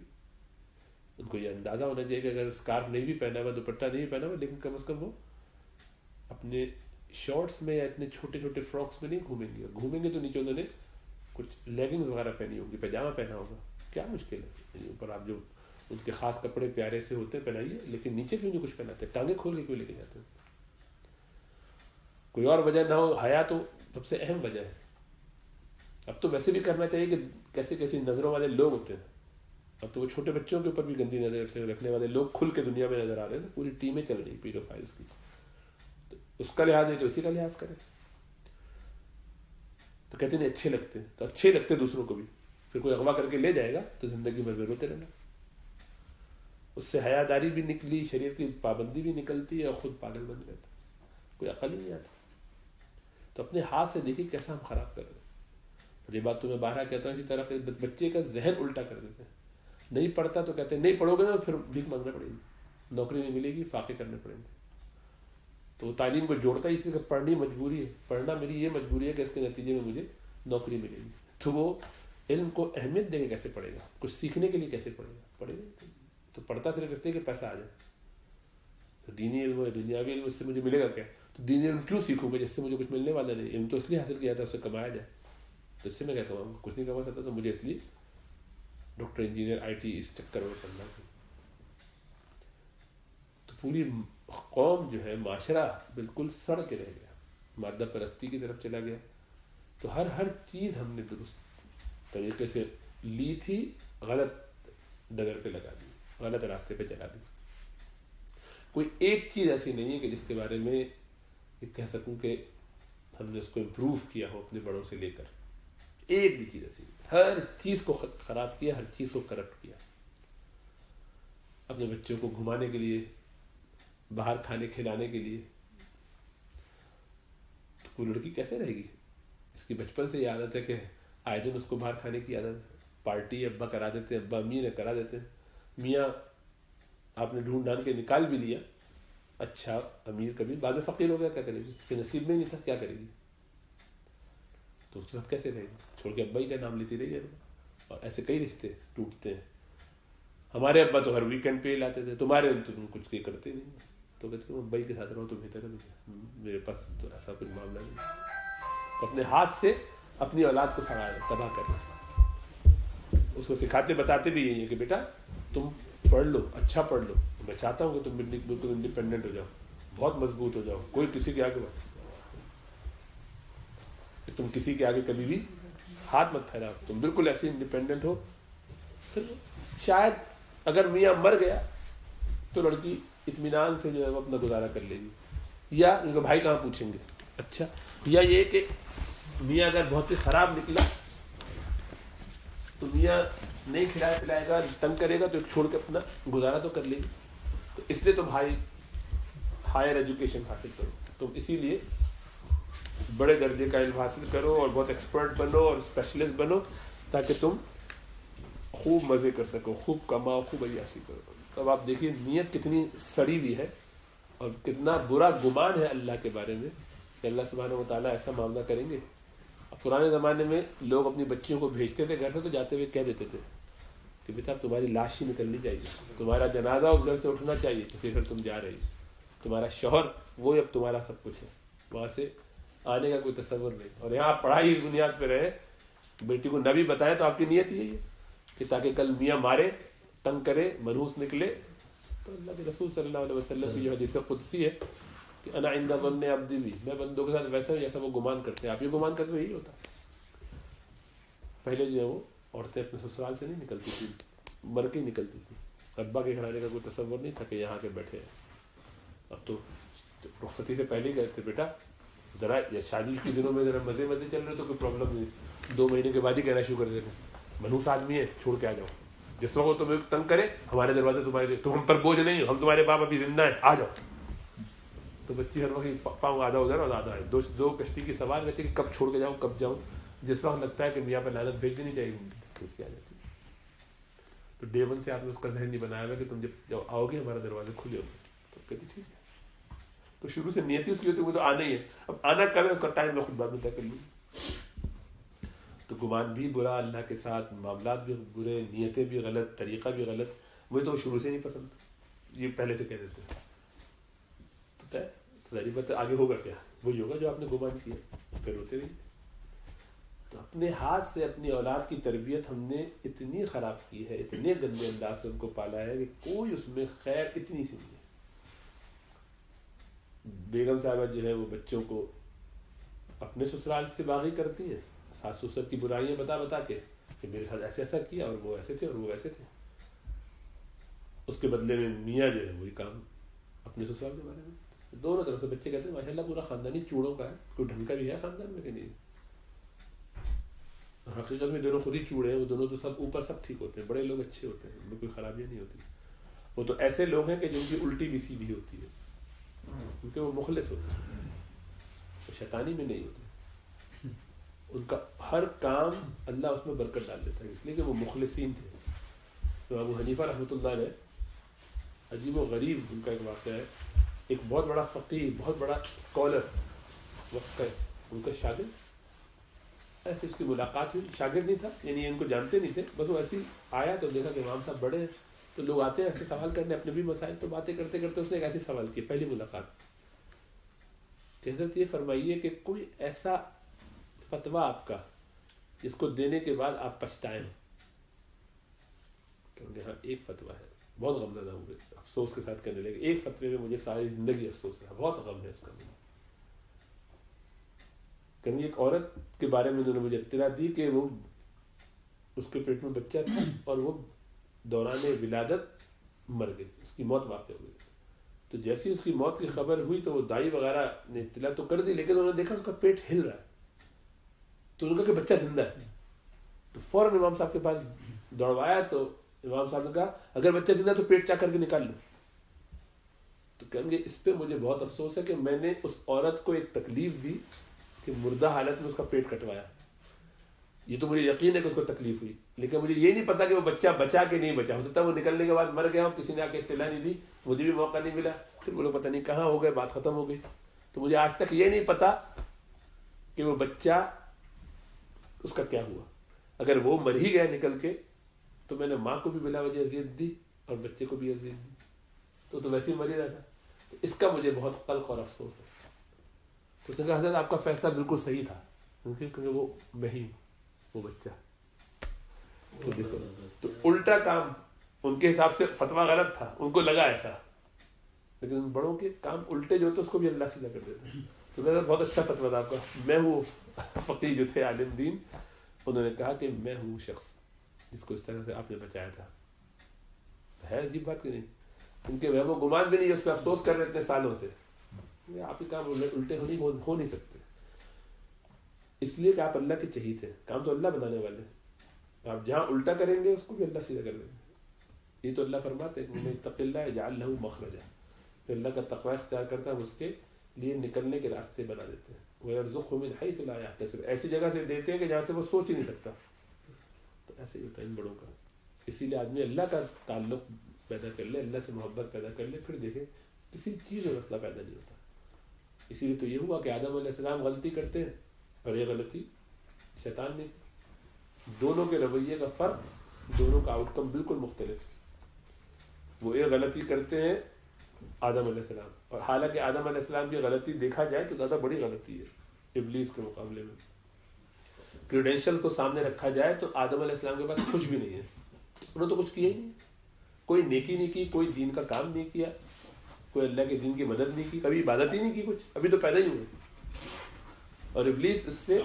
ان کو یہ اندازہ ہونا چاہیے کہ اگر اسکارف نہیں بھی پہنا ہوا دوپٹہ نہیں پہنا ہوا لیکن کم از کم وہ اپنے شارٹس میں یا اتنے چھوٹے چھوٹے فراکس میں نہیں گھومیں گے. گھومیں گے تو نیچے انہوں نے کچھ لیگنگز وغیرہ پہنی ہوگی, پیجامہ پہنا ہوگا, کیا مشکل ہے. اوپر آپ جو ان کے خاص کپڑے پیارے سے ہوتے ہیں پہنائیے لیکن نیچے کیوں نہیں کچھ پہناتے, ٹانگیں کھول کے کیوں لے کے جاتے ہیں. کوئی اور وجہ نہ ہو, حیا تو سب سے اہم وجہ ہے. اب تو ویسے بھی کرنا چاہیے کہ کیسے کیسی نظروں والے لوگ ہوتے ہیں. اب تو وہ چھوٹے بچوں کے اوپر بھی گندی نظر رکھنے والے لوگ کھل کے دنیا میں نظر آ رہے ہیں, پوری ٹیمیں چل رہی پیڈو فائلس کی. تو اس کا لحاظ ہے تو اسی کا لحاظ کریں. تو کہتے ہیں اچھے لگتے ہیں تو اچھے لگتے دوسروں کو بھی, پھر کوئی اغوا کر کے لے جائے گا تو زندگی بھر میں روتے رہنا. اس سے حیاداری بھی نکلی, شریعت کی پابندی بھی نکلتی ہے اور خود پاگل بن جاتا ہے, کوئی عقل ہی نہیں آتا. تو اپنے ہاتھ سے دیکھیے کیسا ہم خراب کر رہے ہیں. یہ بات تو میں باہر کہتا ہوں, اسی طرح بچے کا ذہن الٹا کر دیتے ہیں. نہیں پڑھتا تو کہتے ہیں نہیں پڑھو گے نا پھر بھیک مانگنا پڑے گی, نوکری نہیں ملے گی, فاقے کرنے پڑیں گے. تو وہ تعلیم کو جوڑتا ہے اس لیے کہ پڑھنی مجبوری ہے, پڑھنا میری یہ مجبوری ہے کہ اس کے نتیجے میں مجھے نوکری ملے گی. تو وہ علم کو اہمیت دے کے کیسے پڑھے گا, کچھ سیکھنے کے لیے کیسے پڑھے گا. تو پڑھتا صرف اس لیے کہ پیسہ آ جائے. تو دینی علم ہے, دنیاوی علم اس سے مجھے ملے گا کیا. تو دینی علم کیوں سیکھوں گا جس سے مجھے کچھ ملنے والا نہیں. علم تو اس لیے حاصل کیا تھا اس سے کمایا جائے, تو اس سے میں کیا کماؤں گا, کچھ نہیں کما سکتا. تو مجھے اس لیے ڈاکٹر انجینئر IT اس چکر میں پڑھنا ہے. تو پوری قوم جو ہے, معاشرہ بالکل سڑ کے رہ گیا, مادہ پرستی کی طرف چلا گیا. تو ہر چیز ہم نے درست طریقے سے لی تھی, غلط ڈگر پہ لگا دی, غلط راستے پہ چلا دی. کوئی ایک چیز ایسی نہیں ہے کہ جس کے بارے میں کہہ سکوں کہ ہم نے اس کو امپروو کیا ہو اپنے بڑوں سے لے کر. ایک بھی چیز ایسی, ہر چیز کو خراب کیا, ہر چیز کو کرپٹ کیا. اپنے بچوں کو گھمانے کے لیے, باہر کھانے کھلانے کے لیے, وہ لڑکی کیسے رہے گی. اس کی بچپن سے یہ عادت ہے کہ آئے دن اس کو باہر کھانے کی عادت ہے. پارٹی ابا کرا دیتے ہیں, ابا امی نے کرا دیتے ہیں. میاں آپ نے ڈھونڈ ڈھانڈ کے نکال بھی لیا, اچھا امیر کبھی بعد میں فقیر ہو گیا, کیا کرے گی, اس کے نصیب میں نہیں تھا, کیا کرے گی. تو اس کے ساتھ کیسے رہے گی, چھوڑ کے ابا ہی کا نام لیتی رہی ہے. اور ایسے کئی رشتے ٹوٹتے ہیں. ہمارے ابا تو ہر ویکینڈ پہ لاتے تھے, تمہارے تم کچھ کے کرتے نہیں. تو کہتے تم ابا کے ساتھ رہو تو بہتر ہے, میرے پاس تو ایسا کوئی معاملہ نہیں. تو اپنے ہاتھ سے اپنی اولاد کو تباہ کرنا. اس کو سکھاتے بتاتے بھی یہی ہے کہ بیٹا تم پڑھ لو, اچھا پڑھ لو. میں چاہتا ہوں کہ تم بالکل انڈیپینڈنٹ ہو جاؤ, بہت مضبوط ہو جاؤ, کوئی کسی کے آگے تم کسی کے آگے کبھی بھی ہاتھ مت پھیلاؤ, تم بالکل ایسے انڈیپینڈنٹ ہو. پھر شاید اگر میاں مر گیا تو لڑکی اطمینان سے جو ہے وہ اپنا گزارا کر لے گی, یا ان کا بھائی کہاں پوچھیں گے. اچھا, یا یہ کہ میاں اگر بہت ہی خراب نکلا تو میاں نہیں کھلائے پلائے گا, تنگ کرے گا, تو چھوڑ کے اپنا گزارا تو کر لے گی. تو اس لیے تو بھائی ہائر ایجوکیشن حاصل کرو, تم اسی لیے بڑے درجے کا علم حاصل کرو اور بہت ایکسپرٹ بنو اور اسپیشلسٹ بنو, تاکہ تم خوب مزے کر سکو, خوب کماؤ, خوب عیاشی کرو. اب آپ دیکھیے نیت کتنی سڑی ہوئی ہے اور کتنا برا گمان ہے اللہ کے بارے میں کہ اللہ سبحانہ و تعالیٰ ایسا معاملہ کریں گے. اب پرانے زمانے میں لوگ اپنی بچیوں کو بھیجتے تھے گھر سے, تو جاتے ہوئے کہہ دیتے تھے کہ بیٹا تمہاری لاش ہی نکلنی چاہیے, تمہارا جنازہ اس گھر سے اٹھنا چاہیے, تو پھر تم جا رہی. تمہارا شوہر وہ اب تمہارا سب کچھ ہے, وہاں سے آنے کا کوئی تصور نہیں. اور یہاں پڑھائی اس بنیاد پہ رہے, بیٹی کو نہ بھی بتائیں تو آپ کی نیت یہی ہے کہ تاکہ کل میاں مارے, تنگ کرے, منحوس نکلے, تو اللہ کے رسول صلی اللہ علیہ وسلم کی جو حدیث قدسی ہے کہ انا عند ظن عبدی بھی، میں بندوں کے ساتھ ویسا ہوں جیسا وہ گمان کرتے ہیں. آپ یہ گمان کرتے یہی ہوتا. پہلے جو ہے وہ عورتیں اپنے سسرال سے نہیں نکلتی تھی، مر کے نکلتی تھی. ابا کے گھرانے کا کوئی تصور نہیں تھا کہ یہاں کے بیٹھے ہیں. اب تو رخصتی سے پہلے ہی کہتے بیٹا ذرا یا شادی کے دنوں میں ذرا مزے چل رہے تو کوئی پرابلم نہیں، 2 مہینے کے بعد ہی کہنا شروع کر دیتے منحوس آدمی ہے چھوڑ کے آ جاؤ. جس وقت تمہیں تنگ کرے ہمارے دروازے تمہارے لیے، تم ہم پر بوجھ نہیں ہو، ہم تمہارے باپ ابھی زندہ ہیں، آ جاؤ. تو بچی ہر وقت پاؤں آدھا ادھر اور آدھا ہے، دو کشتی کی سوال رہتی ہے کہ کب چھوڑ کے جاؤں کب جاؤں. جس وقت لگتا ہے کہ میاں پہ لعنت بھیج دینی چاہیے آ جاتی. تو ڈے 1 سے آپ نے اس کا ذہن نہیں بنایا ہوا کہ تم جب آؤ گے ہمارے دروازے کھلے ہوگے. تو کہتی ٹھیک ہے. تو شروع سے نیتی اس کی ہوتی ہے وہ تو آنا ہی ہے. اب آنا کب ہے اس کا ٹائم میں خود بعد میں طے کر لوں. تو گمان بھی برا، اللہ کے ساتھ معاملات بھی برے، نیتیں بھی غلط، طریقہ بھی غلط. وہی تو شروع سے نہیں پسند، یہ پہلے سے کہہ دیتے ہیں. تو ظاہر بات ہے آگے ہوگا کیا؟ وہی ہوگا جو آپ نے گمان کیا، پھر ہوتے رہیے. تو اپنے ہاتھ سے اپنی اولاد کی تربیت ہم نے اتنی خراب کی ہے، اتنے گندے انداز سے ان کو پالا ہے کہ کوئی اس میں خیر اتنی سی نہیں ہے. بیگم صاحبہ جو ہے وہ بچوں کو اپنے سسرال سے باغی کرتی ہیں، ساس سسر کی برائیاں بتا کے کہ میرے ساتھ ایسے ایسا کیا اور وہ ایسے تھے اور وہ ایسے تھے. اس کے بدلے میں میاں جو ہے وہی کام اپنے سسرال کے بارے میں. دونوں طرف سے بچے کہتے ہیں ماشاء اللہ پورا خاندانی چوڑوں کا ہے، کوئی ڈھنگ کا بھی ہے خاندان میں کہ نہیں. حقیقت میں دونوں خود ہی چوڑے ہیں، وہ دونوں تو سب اوپر سب ٹھیک ہوتے ہیں، بڑے لوگ اچھے ہوتے ہیں، ان میں کوئی خرابیاں نہیں ہوتی. وہ تو ایسے لوگ ہیں کہ جن کی الٹی بھی سیدھی ہوتی ہے کیونکہ وہ مخلص ہوتے ہیں، وہ شیطانی میں نہیں ہوتے. ان کا ہر کام اللہ اس میں برکت ڈال دیتا ہے اس لیے کہ وہ مخلصین تھے. تو ابو حنیفہ رحمۃ اللہ علیہ عجیب و غریب ان کا ایک واقعہ ہے. ایک بہت بڑا فقیہ، بہت بڑا اسکالر وقت کا ان کا شاگرد، ایسے اس کی ملاقات ہوئی. شاگرد نہیں تھا، یعنی ان کو جانتے نہیں تھے، بس وہ ایسی آیا تو دیکھا کہ امام صاحب بڑے ہیں تو لوگ آتے ہیں ایسے سوال کرنے اپنے بھی مسائل. تو باتیں کرتے کرتے اس نے ایک ایسی سوال کیا پہلی ملاقات کہ حضرت یہ فرمائیے کہ کوئی ایسا فتویٰ آپ کا جس کو دینے کے بعد آپ پچھتائیں. کہ ہاں ایک فتویٰ ہے. بہت غمزدہ ہوئے، افسوس کے ساتھ کہنے لگے ایک فتوے میں مجھے ساری زندگی افسوس ہے، بہت غم ہے اس کا. کہیں ایک عورت کے بارے میں انہوں نے مجھے اطلاع دی کہ وہ اس کے پیٹ میں بچہ تھا اور وہ دوران ولادت مر گئی، اس کی موت واقع ہوئی. تو جیسی اس کی موت کی خبر ہوئی تو وہ دائی وغیرہ نے اطلاع تو کر دی، لیکن انہوں نے دیکھا اس کا پیٹ ہل رہا ہے. تو انہوں نے کہا کہ بچہ زندہ ہے. تو فوراً امام صاحب کے پاس دوڑوایا تو امام صاحب نے کہا اگر بچہ زندہ ہے تو پیٹ چاک کر کے نکال لو. تو کہیں گے اس پہ مجھے بہت افسوس ہے کہ میں نے اس عورت کو ایک تکلیف دی کہ مردہ حالت میں اس کا پیٹ کٹوایا. یہ تو مجھے یقین ہے کہ اس کو تکلیف ہوئی، لیکن مجھے یہ نہیں پتا کہ وہ بچہ بچا کہ نہیں بچا. ہو سکتا ہے وہ نکلنے کے بعد مر گیا اور کسی نے آ کے اطلاع نہیں دی، مجھے بھی موقع نہیں ملا، پھر وہ لوگ پتہ نہیں کہاں ہو گئے، بات ختم ہو گئی. تو مجھے آج تک یہ نہیں پتا کہ وہ بچہ اس کا کیا ہوا. اگر وہ مر ہی گیا نکل کے تو میں نے ماں کو بھی بلا وجہ اذیت دی اور بچے کو بھی اذیت دی، تو ویسے ہی مر ہی رہتا. تو اس کا مجھے بہت قلق اور افسوس ہے. تو اس نے کہا حضرت آپ کا فیصلہ بالکل صحیح تھا کیونکہ وہ میں ہی وہ بچہ. تو دیکھو تو الٹا کام ان کے حساب سے فتویٰ غلط تھا، ان کو لگا ایسا، لیکن ان بڑوں کے کام الٹے جو ہوتے اس کو بھی اللہ سیدھا کر دیتا ہے. تو میرا بہت اچھا فتویٰ تھا آپ کا. میں وہ فقیہ جو تھے عالم دین، انہوں نے کہا کہ میں ہوں شخص جس کو اس طرح سے آپ نے بچایا تھا. ہے عجیب بات کہ نہیں؟ ان کے وہم و گمان بھی نہیں، اس پہ افسوس کر رہے اتنے سالوں سے. آپ کے کام الٹے ہو نہیں سکتے، اس لیے کہ آپ اللہ کے چہیتے ہیں. کام تو اللہ بنانے والے ہیں. آپ جہاں الٹا کریں گے اس کو بھی اللہ سیدھا کر دیں گے. یہ تو اللہ فرماتے ہیں کہ اتق اللہ یجعل لہ مخرجا، پھر اللہ کا تقوی اختیار کرتا ہے، اس کے لیے نکلنے کے راستے بنا دیتے ہیں. وَيَرْزُقْهُ مِنْ حَيْثُ لَا يَحْتَسِبُ، ایسی جگہ سے دیتے ہیں کہ جہاں سے وہ سوچ ہی نہیں سکتا. تو ایسے ہی ہوتا ہے ان بڑوں کا. اسی لیے آدمی اللہ کا تعلق پیدا کر لے، اللہ سے محبت پیدا کر لے، پھر دیکھیں کسی چیز میں مسئلہ پیدا نہیں ہوتا. اسی لیے تو یہ ہوا کہ آدم علیہ السلام غلطی کرتے ہیں اور یہ غلطی شیطان نے. دونوں کے رویے کا فرق، دونوں کا آؤٹ کم بالکل مختلف. وہ ایک غلطی کرتے ہیں آدم علیہ السلام، اور حالانکہ آدم علیہ السلام کی غلطی دیکھا جائے تو زیادہ بڑی غلطی ہے ابلیس کے مقابلے میں. کریڈینشل کو سامنے رکھا جائے تو آدم علیہ السلام کے پاس کچھ بھی نہیں ہے، انہوں نے تو کچھ کیا ہی نہیں. کوئی نیکی نہیں کی, کوئی دین کا کام نہیں کیا, کوئی اللہ کے دین کی مدد نہیں کی, کبھی عبادت ہی نہیں کی کچھ, ابھی تو پیدا ہی ہوئے. اور ابلیس اس سے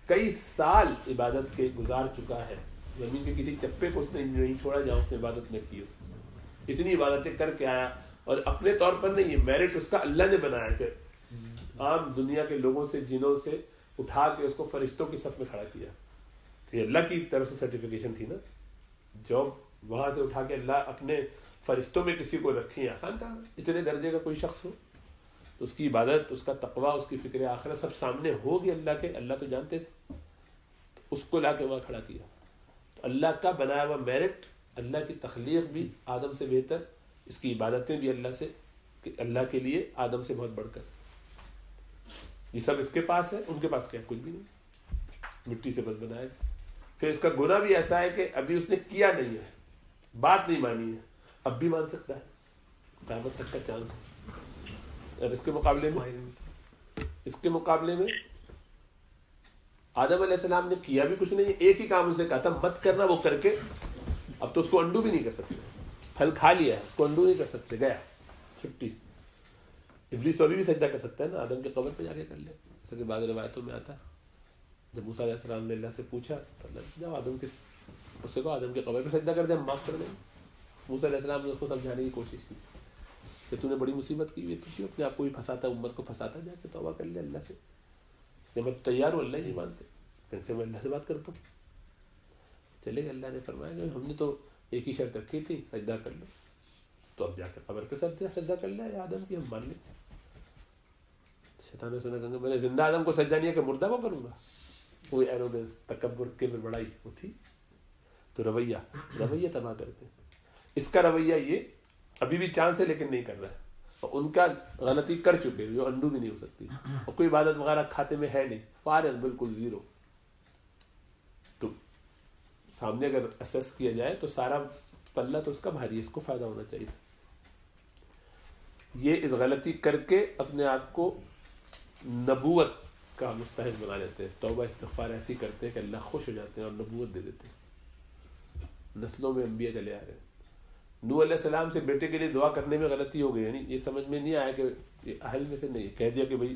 کئی سال عبادت کے گزار چکا ہے, زمین کے کسی چپے کو اس نے نہیں چھوڑا جہاں اس نے عبادت نہ کی ہو. اتنی عبادتیں کر کے آیا, اور اپنے طور پر نہیں, یہ میرٹ اس کا اللہ نے بنایا کہ عام دنیا کے لوگوں سے, جنوں سے اٹھا کے اس کو فرشتوں کی صف میں کھڑا کیا. یہ اللہ کی طرف سے سرٹیفکیشن تھی نا. جاب وہاں سے اٹھا کے اللہ اپنے فرشتوں میں کسی کو رکھیں, آسان کام ہے. اتنے درجے کا کوئی شخص ہو, اس کی عبادت, اس کا تقویٰ, اس کی فکر آخرت سب سامنے ہوگی اللہ کے, اللہ تو جانتے تھے, اس کو لا کے وہاں کھڑا کیا. تو اللہ کا بنایا ہوا میرٹ, اللہ کی تخلیق بھی آدم سے بہتر, اس کی عبادتیں بھی اللہ سے, کہ اللہ کے لیے آدم سے بہت بڑھ کر. یہ سب اس کے پاس ہے, ان کے پاس کیا, کچھ بھی نہیں, مٹی سے بس بنایا. پھر اس کا گناہ بھی ایسا ہے کہ ابھی اس نے کیا نہیں ہے, بات نہیں مانی ہے, اب بھی مان سکتا ہے, قیامت تک کا چانس ہے. اور اس کے مقابلے میں آدم علیہ السلام نے کیا بھی کچھ نہیں, ایک ہی کام اسے کہا تھا مت کرنا, وہ کر کے اب تو اس کو انڈو بھی نہیں کر سکتے. پھل کھا لیا ہے, اس کو انڈو نہیں کر سکتے, گیا چھٹی. ابلیس تو ابھی بھی سجدہ کر سکتا ہے نا, آدم کے قبر پہ جا کے کر لے, جیسا کہ بعض روایتوں میں آتا ہے. جب موسیٰ علیہ السلام نے اللہ سے پوچھا تو اللہ جاؤ آدم کے, اس سے کہو آدم کے قبر پہ سجدہ کر دے, ہم معاف کر دیں. موسیٰ علیہ السلام نے اس کو سمجھانے کی کوشش کی کہ تو نے بڑی مصیبت کی ہوئی ہے, تو اپنے آپ کو بھی پھنساتا, امت کو پھنساتا, جا کے توبہ کر لے اللہ سے. جب میں تیار ہوں, اللہ ہی نہیں مانتے, پھر سے میں اللہ سے بات کرتا ہوں. چلے گا, اللہ نے فرمایا کہ ہم نے تو ایک ہی شرط رکھی تھی, سجدہ کر لو, تو اب جا کے قبر پہ سجدہ کر لیا ہے آدم کی, ہم مان لیں. شیطان نے سنا کہ میں نے زندہ آدم کو سجدہ نہیں ہے کہ مردہ کو کروں گا. کوئی ایروگنس, تکبر کے میں بڑائی وہ تھی. تو رویہ تباہ کرتے. اس کا رویہ یہ ابھی بھی چانس ہے لیکن نہیں کر رہا ہے, اور ان کا غلطی کر چکے جو انڈو بھی نہیں ہو سکتی, اور کوئی عبادت وغیرہ کھاتے میں ہے نہیں, فارغ, بالکل زیرو. تو سامنے اگر اسیس کیا جائے تو سارا پلہ تو اس کا بھاری ہے, اس کو فائدہ ہونا چاہیے. یہ اس غلطی کر کے اپنے آپ کو نبوت کا مستحق بنا لیتے ہیں, توبہ استغفار ایسی کرتے ہیں کہ اللہ خوش ہو جاتے ہیں اور نبوت دے دیتے ہیں. نسلوں میں انبیاء چلے آ رہے ہیں. نوح علیہ السلام سے بیٹے کے لیے دعا کرنے میں غلطی ہو گئی, یعنی یہ سمجھ میں نہیں آیا کہ یہ اہل میں سے نہیں, کہہ دیا کہ بھائی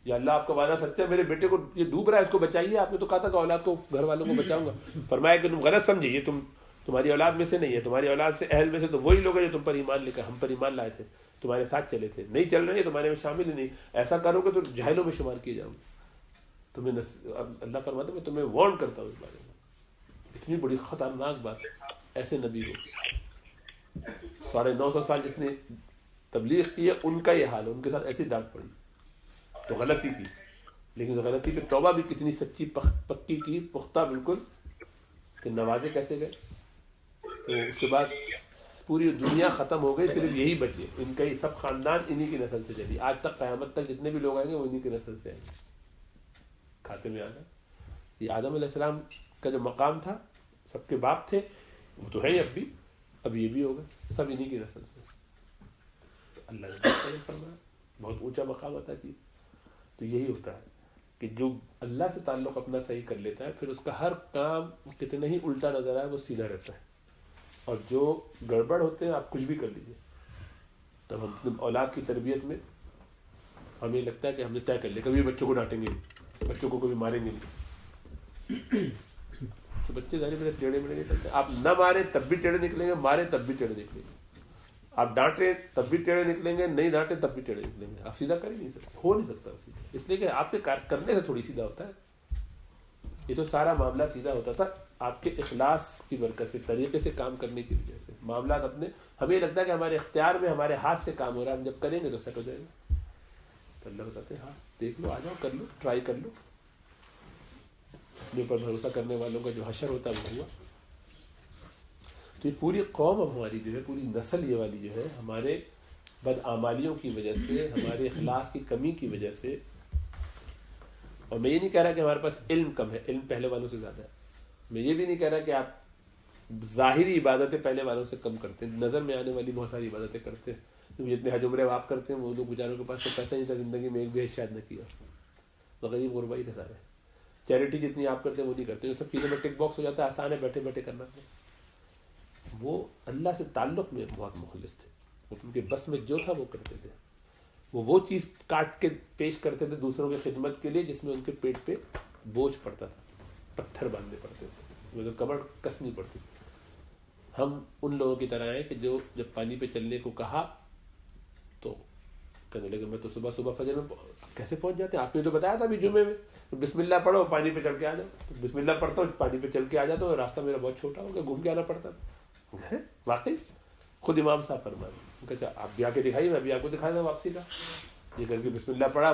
یا اللہ آپ کا وعدہ سچا ہے, میرے بیٹے کو یہ ڈوب رہا ہے, اس کو بچائیے. آپ نے تو کہا تھا کہ اولاد کو, گھر والوں کو بچاؤں گا. فرمایا کہ تم غلط سمجھے, یہ تمہاری اولاد میں سے نہیں ہے, تمہاری اولاد سے اہل میں سے تو وہی لوگ ہیں جو تم پر ایمان لے کر ہم پر ایمان لائے تھے, تمہارے ساتھ چلے تھے, نہیں چل رہے ہیں, تمہارے میں شامل ہی نہیں. ایسا کرو گے تو جاہلوں میں شمار کیے جاؤ گے. تمہیں اللہ فرماتا ہے میں تمہیں وارن کرتا ہوں اس بارے میں. اتنی بڑی خطرناک بات ہے ایسے نبی کو, 950 سال جس نے تبلیغ کی ہے, ان کا یہ حال ہے, ان کے ساتھ ایسی ڈانٹ پڑی. تو غلطی کی, لیکن غلطی پہ توبہ بھی کتنی سچی پکی کی, پختہ بالکل, کہ نوازے کیسے گئے. تو اس کے بعد پوری دنیا ختم ہو گئی, صرف یہی بچے, ان کا ہی سب خاندان انہی کی نسل سے چلی. آج تک قیامت تک جتنے بھی لوگ آئیں گے وہ انہی کی نسل سے آئیں گے. کھاتے میں آنا, یہ آدم علیہ السلام کا جو مقام تھا, سب کے باپ تھے, وہ تو ہے ہی اب یہ بھی ہوگا, سب انہی کی نسل سے. اللہ نے فرمایا بہت اونچا مقام عطا کی. تو یہی ہوتا ہے کہ جو اللہ سے تعلق اپنا صحیح کر لیتا ہے, پھر اس کا ہر کام کتنا ہی الٹا نظر آئے وہ سیدھا رہتا ہے. اور جو گڑبڑ ہوتے ہیں آپ کچھ بھی کر لیجیے. تب ہم اولاد کی تربیت میں ہمیں لگتا ہے کہ ہم نے طے کر لیا, کبھی بچوں کو ڈانٹیں گے نہیں, بچوں کو کبھی ماریں گے نہیں. تو بچے ظاہر میرے ٹیڑھے میڑھے نکلتے ہیں. آپ نہ ماریں تب بھی ٹیڑھے نکلیں گے, ماریں تب بھی ٹیڑھے نکلیں گے. آپ ڈانٹیں تب بھی ٹیڑھے نکلیں گے, نہیں ڈانٹیں تب بھی ٹیڑھے نکلیں گے. آپ سیدھا کر ہی نہیں سکتے, ہو نہیں سکتا سیدھا, اس لیے کہ آپ کے کرنے سے تھوڑی سیدھا ہوتا ہے. یہ تو سارا معاملہ سیدھا ہوتا تھا آپ کے اخلاص کی برکت سے, طریقے سے کام کرنے کی وجہ سے. معاملات اپنے, ہمیں لگتا ہے کہ ہمارے اختیار میں, ہمارے ہاتھ سے کام ہو رہا ہے, ہم جب کریں گے تو سیٹ ہو جائے گا. تو اللہ بتاتے ہیں ہاں دیکھ لو, آ جاؤ, کر لو, ٹرائی کر لو. اپنے اوپر بھروسہ کرنے والوں کا جو حشر ہوتا ہے وہ ہوا. تو یہ پوری قوم اب ہماری جو ہے, پوری نسل یہ والی جو ہے, ہمارے بدعمالیوں کی وجہ سے, ہمارے اخلاص کی کمی کی وجہ سے. اور میں یہ نہیں کہہ رہا کہ ہمارے پاس علم کم ہے, علم پہلے والوں سے زیادہ ہے. میں یہ بھی نہیں کہہ رہا کہ آپ ظاہری عبادتیں پہلے والوں سے کم کرتے ہیں, نظر میں آنے والی بہت ساری عبادتیں کرتے ہیں. جتنے حج عمرے آپ کرتے ہیں, وہ لوگ بیچاروں کے پاس تو پیسہ نہیں تھا, زندگی میں ایک بھی حج شاید نہ کیا, غریب غربا ہی تھے سارے. چیریٹی جتنی آپ کرتے ہیں وہ نہیں کرتے. جو سب چیزوں میں ٹک باکس ہو جاتا ہے, آسان ہے بیٹھے بیٹھے کرنا. وہ اللہ سے تعلق میں بہت مخلص تھے، ان کے بس میں جو تھا وہ کرتے تھے. وہ چیز کاٹ کے پیش کرتے تھے دوسروں کی خدمت کے لیے جس میں ان کے پیٹ پہ بوجھ پڑتا تھا، پتھر باندھنے پڑتے تھے، مگر کمر کسنی پڑتی تھی. ہم ان لوگوں کی طرح ہیں کہ جو جب پانی پہ چلنے کو کہا تو کہنے لگے میں تو صبح صبح فجر میں کیسے پہنچ جاتے ہیں، آپ نے تو بتایا تھا ابھی جمعے میں بسم اللہ پڑھو پانی پہ چل کے آ جاؤ. بسم اللہ پڑھتا ہوں پانی پہ چل کے آ جاتا ہوں، راستہ میرا بہت چھوٹا ہوگا، گھوم کے آنا پڑتا تھا. واقعی خود امام صاحب فرمائے اچھا آپ بھی آ کے دکھائیے، میں بھی آپ کو دکھایا تھا واپسی کا. یہ کر کے بسم اللہ پڑھا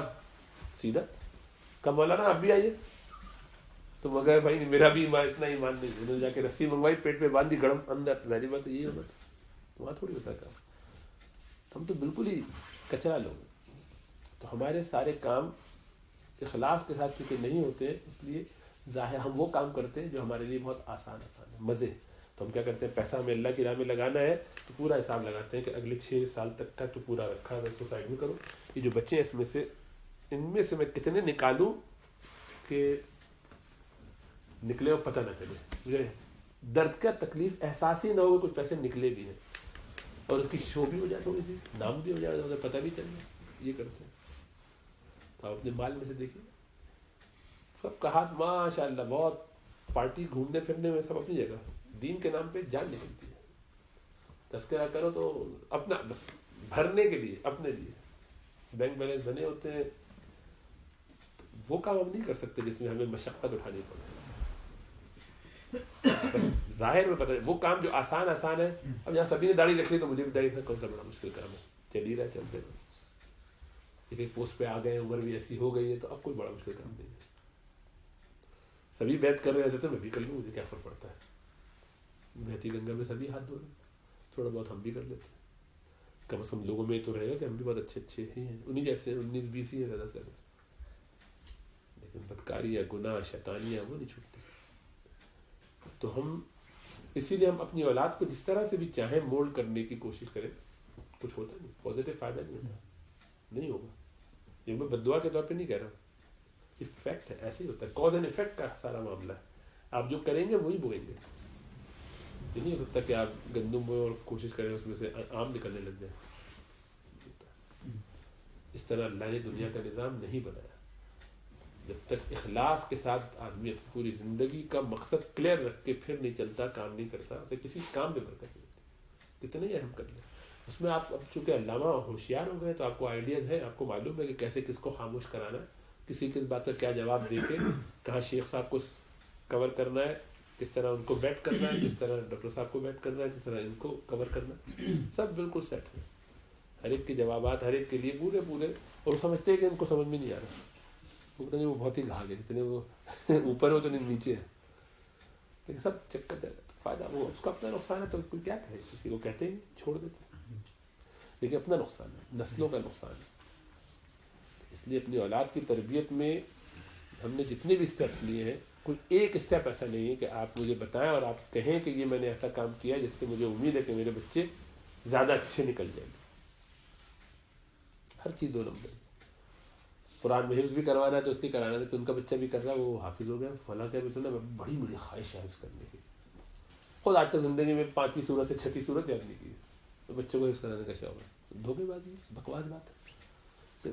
سیدھا کہا مولانا آپ بھی آئیے. تو مگر بھائی میرا بھی ایمان اتنا ایمان نہیں. انہوں نے جا کے رسی منگوائی، پیٹ پہ باندھی، گڑم اندر. میری بات یہی ہونا تھا، وہاں تھوڑی ہوتا کام. ہم تو بالکل ہی کچرا لوگ. تو ہمارے سارے کام اخلاص کے ساتھ چونکہ نہیں ہوتے اس لیے ظاہر ہم وہ کام کرتے ہیں جو ہمارے لیے بہت آسان ہے، مزے. تو ہم کیا کرتے ہیں، پیسہ ہمیں اللہ کی راہ میں لگانا ہے تو پورا حساب لگاتے ہیں کہ اگلے 6 سال تک کا تو پورا رکھا ہے، اس کو سائڈ میں کرو. یہ جو بچے ہیں ان میں سے میں کتنے نکالوں کہ نکلے اور پتہ نہ چلے، مجھے درد کا تکلیف احساس ہی نہ ہو. کچھ پیسے نکلے بھی ہیں اور اس کی شو بھی ہو جائے، تھوڑی سی نام بھی ہو جائے، پتہ بھی چل جائے. یہ کرتے ہیں. تو آپ اپنے مال میں سے دیکھیے سب کا ہاتھ ماشاء اللہ بہت پارٹی گھومنے پھرنے میں سب اپنی جگہ، دین کے نام پہ جان نکلتی ہے. تذکرہ کرو تو اپنا بس بھرنے کے لیے، اپنے لیے بینک بیلنس بنے ہوتے ہیں. وہ کام ہم نہیں کر سکتے جس میں ہمیں مشقت اٹھانی پڑے. بس ظاہر میں پتہ ہے وہ کام جو آسان ہے. اب یہاں سبھی نے داڑھی رکھ لی تو مجھے بھی داڑھی رکھنا کون سا بڑا مشکل کام ہے، چل ہی رہا چلتے رہے. ایک پوسٹ پہ آ گئے، عمر بھی ایسی ہو گئی ہے تو اب کوئی بڑا مشکل کام نہیں ہے. سبھی بیعت کر رہے ہیں تو میں بھی کر لوں، مجھے کیا فرق پڑتا ہے. بہتی گنگا میں سبھی ہاتھ دھو رہے ہیں، تھوڑا بہت ہم بھی کر لیتے ہیں. کم از کم لوگوں میں تو رہے گا کہ ہم بھی بہت اچھے ہی ہیں، انہیں جیسے 19-20 ہی ہیں زیادہ سے زیادہ. لیکن بدکاری یا گناہ شیطانیاں وہ نہیں چھوٹتی. تو ہم اسی لیے ہم اپنی اولاد کو جس طرح سے بھی چاہیں مولڈ کرنے کی کوشش کریں، کچھ ہوتا نہیں، پازیٹیو فائدہ نہیں ہوتا، نہیں ہوگا. یہ میں بد دعا کے طور پہ نہیں کہہ رہا ہوں، یہ فیکٹ ہے، ایسے ہی ہوتا ہے. کاز اینڈ ایفیکٹ کا سارا معاملہ ہے. آپ جو کریں گے وہی بوئیں گے. یہ نہیں ہو سکتا کہ آپ گندم بوئیں اور کوشش کریں اس میں سے آم نکلنے لگ جائے. اس طرح اللہ نے دنیا کا نظام نہیں بنایا. جب تک اخلاص کے ساتھ آدمی پوری زندگی کا مقصد کلیئر رکھ کے پھر نہیں چلتا، کام نہیں کرتا، تو کسی کام میں برکت نہیں ہوتی. کتنے ہی اہم کر لیں اس میں. آپ اب چونکہ علامہ ہوشیار ہو گئے تو آپ کو آئیڈیاز ہیں، آپ کو معلوم ہے کہ کیسے کس کو خاموش کرانا ہے، کسی کس بات کا کیا جواب دے کے کہاں شیخ صاحب کو کور کرنا ہے، کس طرح ان کو بیٹ کرنا ہے، کس طرح ڈاکٹر صاحب کو بیٹ کرنا ہے، کس طرح ان کو کور کرنا ہے. سب بالکل سیٹ ہے، ہر ایک کے جوابات ہر ایک کے لیے پورے. اور وہ سمجھتے ہیں کہ ان کو سمجھ میں نہیں آ رہا. وہ بہت ہی گھا گئے، اتنے وہ اوپر ہو تو نہیں نیچے ہے. لیکن سب چیک کرتے فائدہ، وہ اس کا اپنا نقصان ہے تو کوئی کیا کہے، کسی کو کہتے ہی چھوڑ دیتے. لیکن اپنا نقصان ہے، نسلوں کا نقصان ہے. اس لیے اپنی اولاد کی تربیت میں ہم نے جتنے بھی اسٹیپس لیے ہیں، کوئی ایک اسٹیپ ایسا نہیں ہے کہ آپ مجھے بتائیں اور آپ کہیں کہ یہ میں نے ایسا کام کیا جس سے مجھے امید ہے کہ میرے بچے زیادہ اچھے نکل جائیں گے. ہر چیز 2 نمبر. قرآن میں حفظ بھی کروانا ہے تو اس لیے کرانا ہے کہ ان کا بچہ بھی کر رہا ہے، وہ حافظ ہو گیا فلاں کا بھی سنا. بڑی خواہش ہے حفظ کرنے کی. خود آج تک زندگی میں 5ویں سورت سے 6ٹھی سورت یاد نہیں کی، تو بچوں کو حفظ کرانے کا شوق ہے. دھوکے بازی، بکواس بات ہے.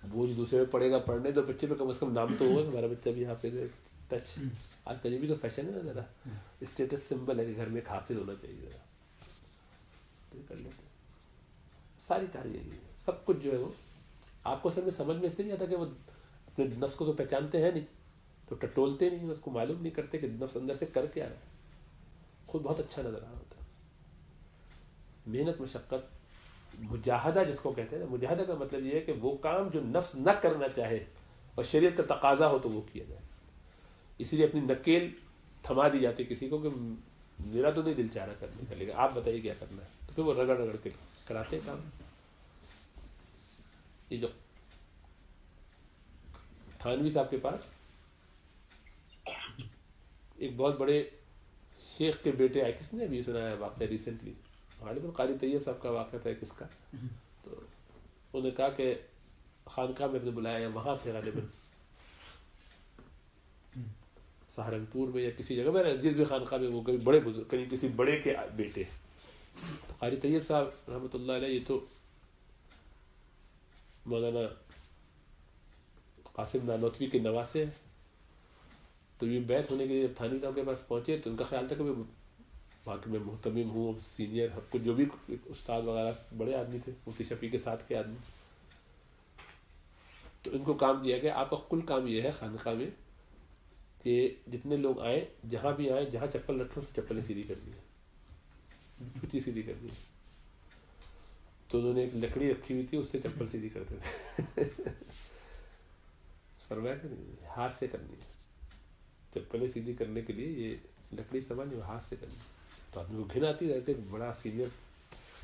بوجھ دوسرے میں پڑے گا، پڑھنے دو بچے پہ، کم از کم نام تو ہوگا ہمارا بچہ بھی حافظ ہے. ٹچ آج کل یہ بھی تو فیشن ہے نا، ذرا اسٹیٹس سمبل ہے کہ گھر میں ایک حافظ ہونا چاہیے. ذرا تو کر لیتے ساری کہانی یہی ہے. سب کچھ جو ہے وہ آپ کو سمجھ میں اس لیے نہیں آتا کہ وہ اپنے نفس کو تو پہچانتے ہیں نہیں، تو ٹٹولتے نہیں، اس کو معلوم نہیں کرتے کہ نفس اندر سے کر کے آ رہا ہے. خود بہت اچھا نظر آ رہا ہوتا ہے. محنت، مشقت، مجاہدہ جس کو کہتے ہیں نا، مجاہدہ کا مطلب یہ ہے کہ وہ کام جو نفس نہ کرنا چاہے اور شریعت کا تقاضا ہو تو وہ کیا جائے. اسی لیے اپنی نکیل تھما دی جاتی کسی کو کہ میرا تو نہیں دل چاہ رہا کرنے کا، لیکن آپ بتائیے کیا کرنا ہے، تو پھر وہ رگڑ رگڑ کے کراتے کام. یہ جو تھانوی صاحب کے پاس ایک بہت بڑے شیخ کے بیٹے آئے، کس نے ابھی سنا ہے واقعہ ریسنٹلی، غالباً قاری طیب صاحب کا واقعہ تھا کس کا. تو انہوں نے کہا کہ خانقاہ میں اپنے بلایا، وہاں تھے غالباً سہارنپور میں یا کسی جگہ میں جس بھی خانقاہ میں وہ کبھی بڑے بزرگ کہیں کسی بڑے کے بیٹے قاری طیب صاحب رحمۃ اللہ علیہ، یہ تو مولانا قاسم نانوتوی کے نواسے ہیں. تو یہ بیت ہونے کے لیے جب تھانوی صاحب کے پاس پہنچے تو ان کا خیال تھا کہ میں وہاں کے میں محتمم ہوں، سینئر سب کچھ جو بھی استاد وغیرہ بڑے آدمی تھے، مفتی شفیع کے ساتھ کے آدمی. تو ان کو کام دیا گیا آپ کا کل کام یہ ہے خانقاہ میں کہ جتنے لوگ آئیں جہاں بھی آئیں جہاں چپل رکھیں اس چپلیں سیدھی کر دی، جوتی سیدھی کر دی. تو انہوں نے ایک لکڑی رکھی ہوئی تھی، اس سے چپل سیدھی کرتے تھے. فرمایا کہ نہیں ہاتھ سے کرنی ہے چپلیں سیدھی کرنے کے لیے، یہ لکڑی سامان جو ہاتھ سے کرنی. تو آدمی کو گھن آتی رہتے بڑا سینئر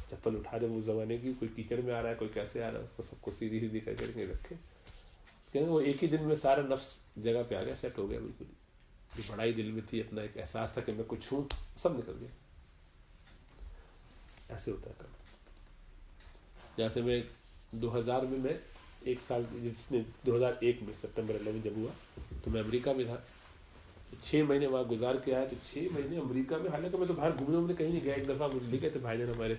چپل اٹھا دے اس زمانے کی، کوئی کیچڑ میں آ رہا ہے کوئی کیسے آ رہا ہے، اس کو سب کو سیدھی سیدھی کر کے رکھے. کیونکہ وہ ایک ہی دن میں سارا نفس جگہ پہ آ گیا، سیٹ ہو گیا بالکل. جو بڑائی دل میں تھی، اپنا ایک احساس تھا کہ میں کچھ ہوں، سب نکل گیا. ایسے ہوتا ہے کام. جیسے میں 2000 میں ایک سال جس نے 2001 میں سپٹمبر 11 جب ہوا تو میں امریکہ میں تھا. 6 مہینے وہاں گزار کے آیا. تو 6 مہینے امریکہ میں، حالانکہ میں تو باہر گھومنے وومنے کہیں نہیں گیا. ایک دفعہ مجھے لے گئے تھے بھائی جان ہمارے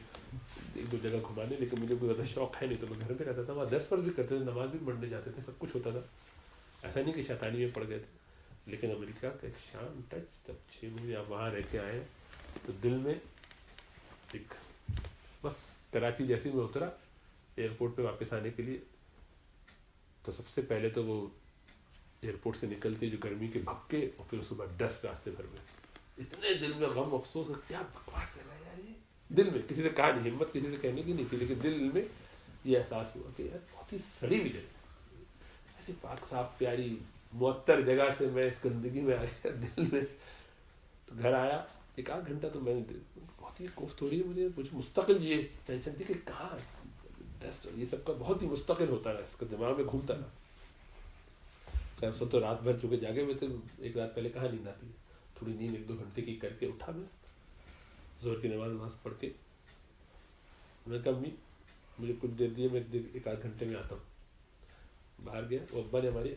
ایک دو جگہ گھمانے، لیکن مجھے کوئی زیادہ شوق ہے نہیں تو میں گھر پہ رہتا تھا. وہاں درس ورس بھی کرتے تھے، نماز بھی پڑھنے جاتے تھے، سب کچھ ہوتا تھا. ایسا نہیں کہ شیطانی میں پڑ گئے تھے. لیکن امریکہ کا ایک شان ٹچ جب 6 مہینے آپ وہاں رہ کے آئے تو دل میں ایک بس کراچی جیسے میں اترا ایئرپورٹ پہ واپس آنے کے لیے، تو سب سے پہلے تو وہ ایئرپورٹ سے نکلتے جو گرمی کے بھپکے، اور پھر صبح ڈسٹ راستے بھر میں، اتنے دل میں غم افسوس کیا بکواس کر رہا ہے یار. یہ دل میں کسی سے کہا نہیں، ہمت کسی سے کہنے کی نہیں تھی، لیکن دل میں یہ احساس ہوا کہ یار بہت ہی سڑی ہوئی جگہ، ایسی پاک صاف پیاری معطر جگہ سے میں اس گندگی میں آ گیا دل میں. تو گھر آیا 1 گھنٹہ تو میں نے بہت ہی کوفت ہو رہی ہے مجھے مستقل یہ ٹینشن تھی کہ کہاں ڈسٹ یہ سب کا بہت ہی مستقل ہوتا رہا، اس کا دماغ میں گھومتا رہا. خیر سب تو رات بھر چونکہ جاگے ہوئے تھے، ایک رات پہلے کہاں نیند آتی ہے، تھوڑی نیند 1-2 گھنٹے کی کر کے اٹھا میں، ظہر کی نماز پڑھ کے میں نے کہا امی مجھے کچھ دیر دیے، میں 1-8 گھنٹے میں آتا ہوں. باہر گیا. وہ ابا نے ہمارے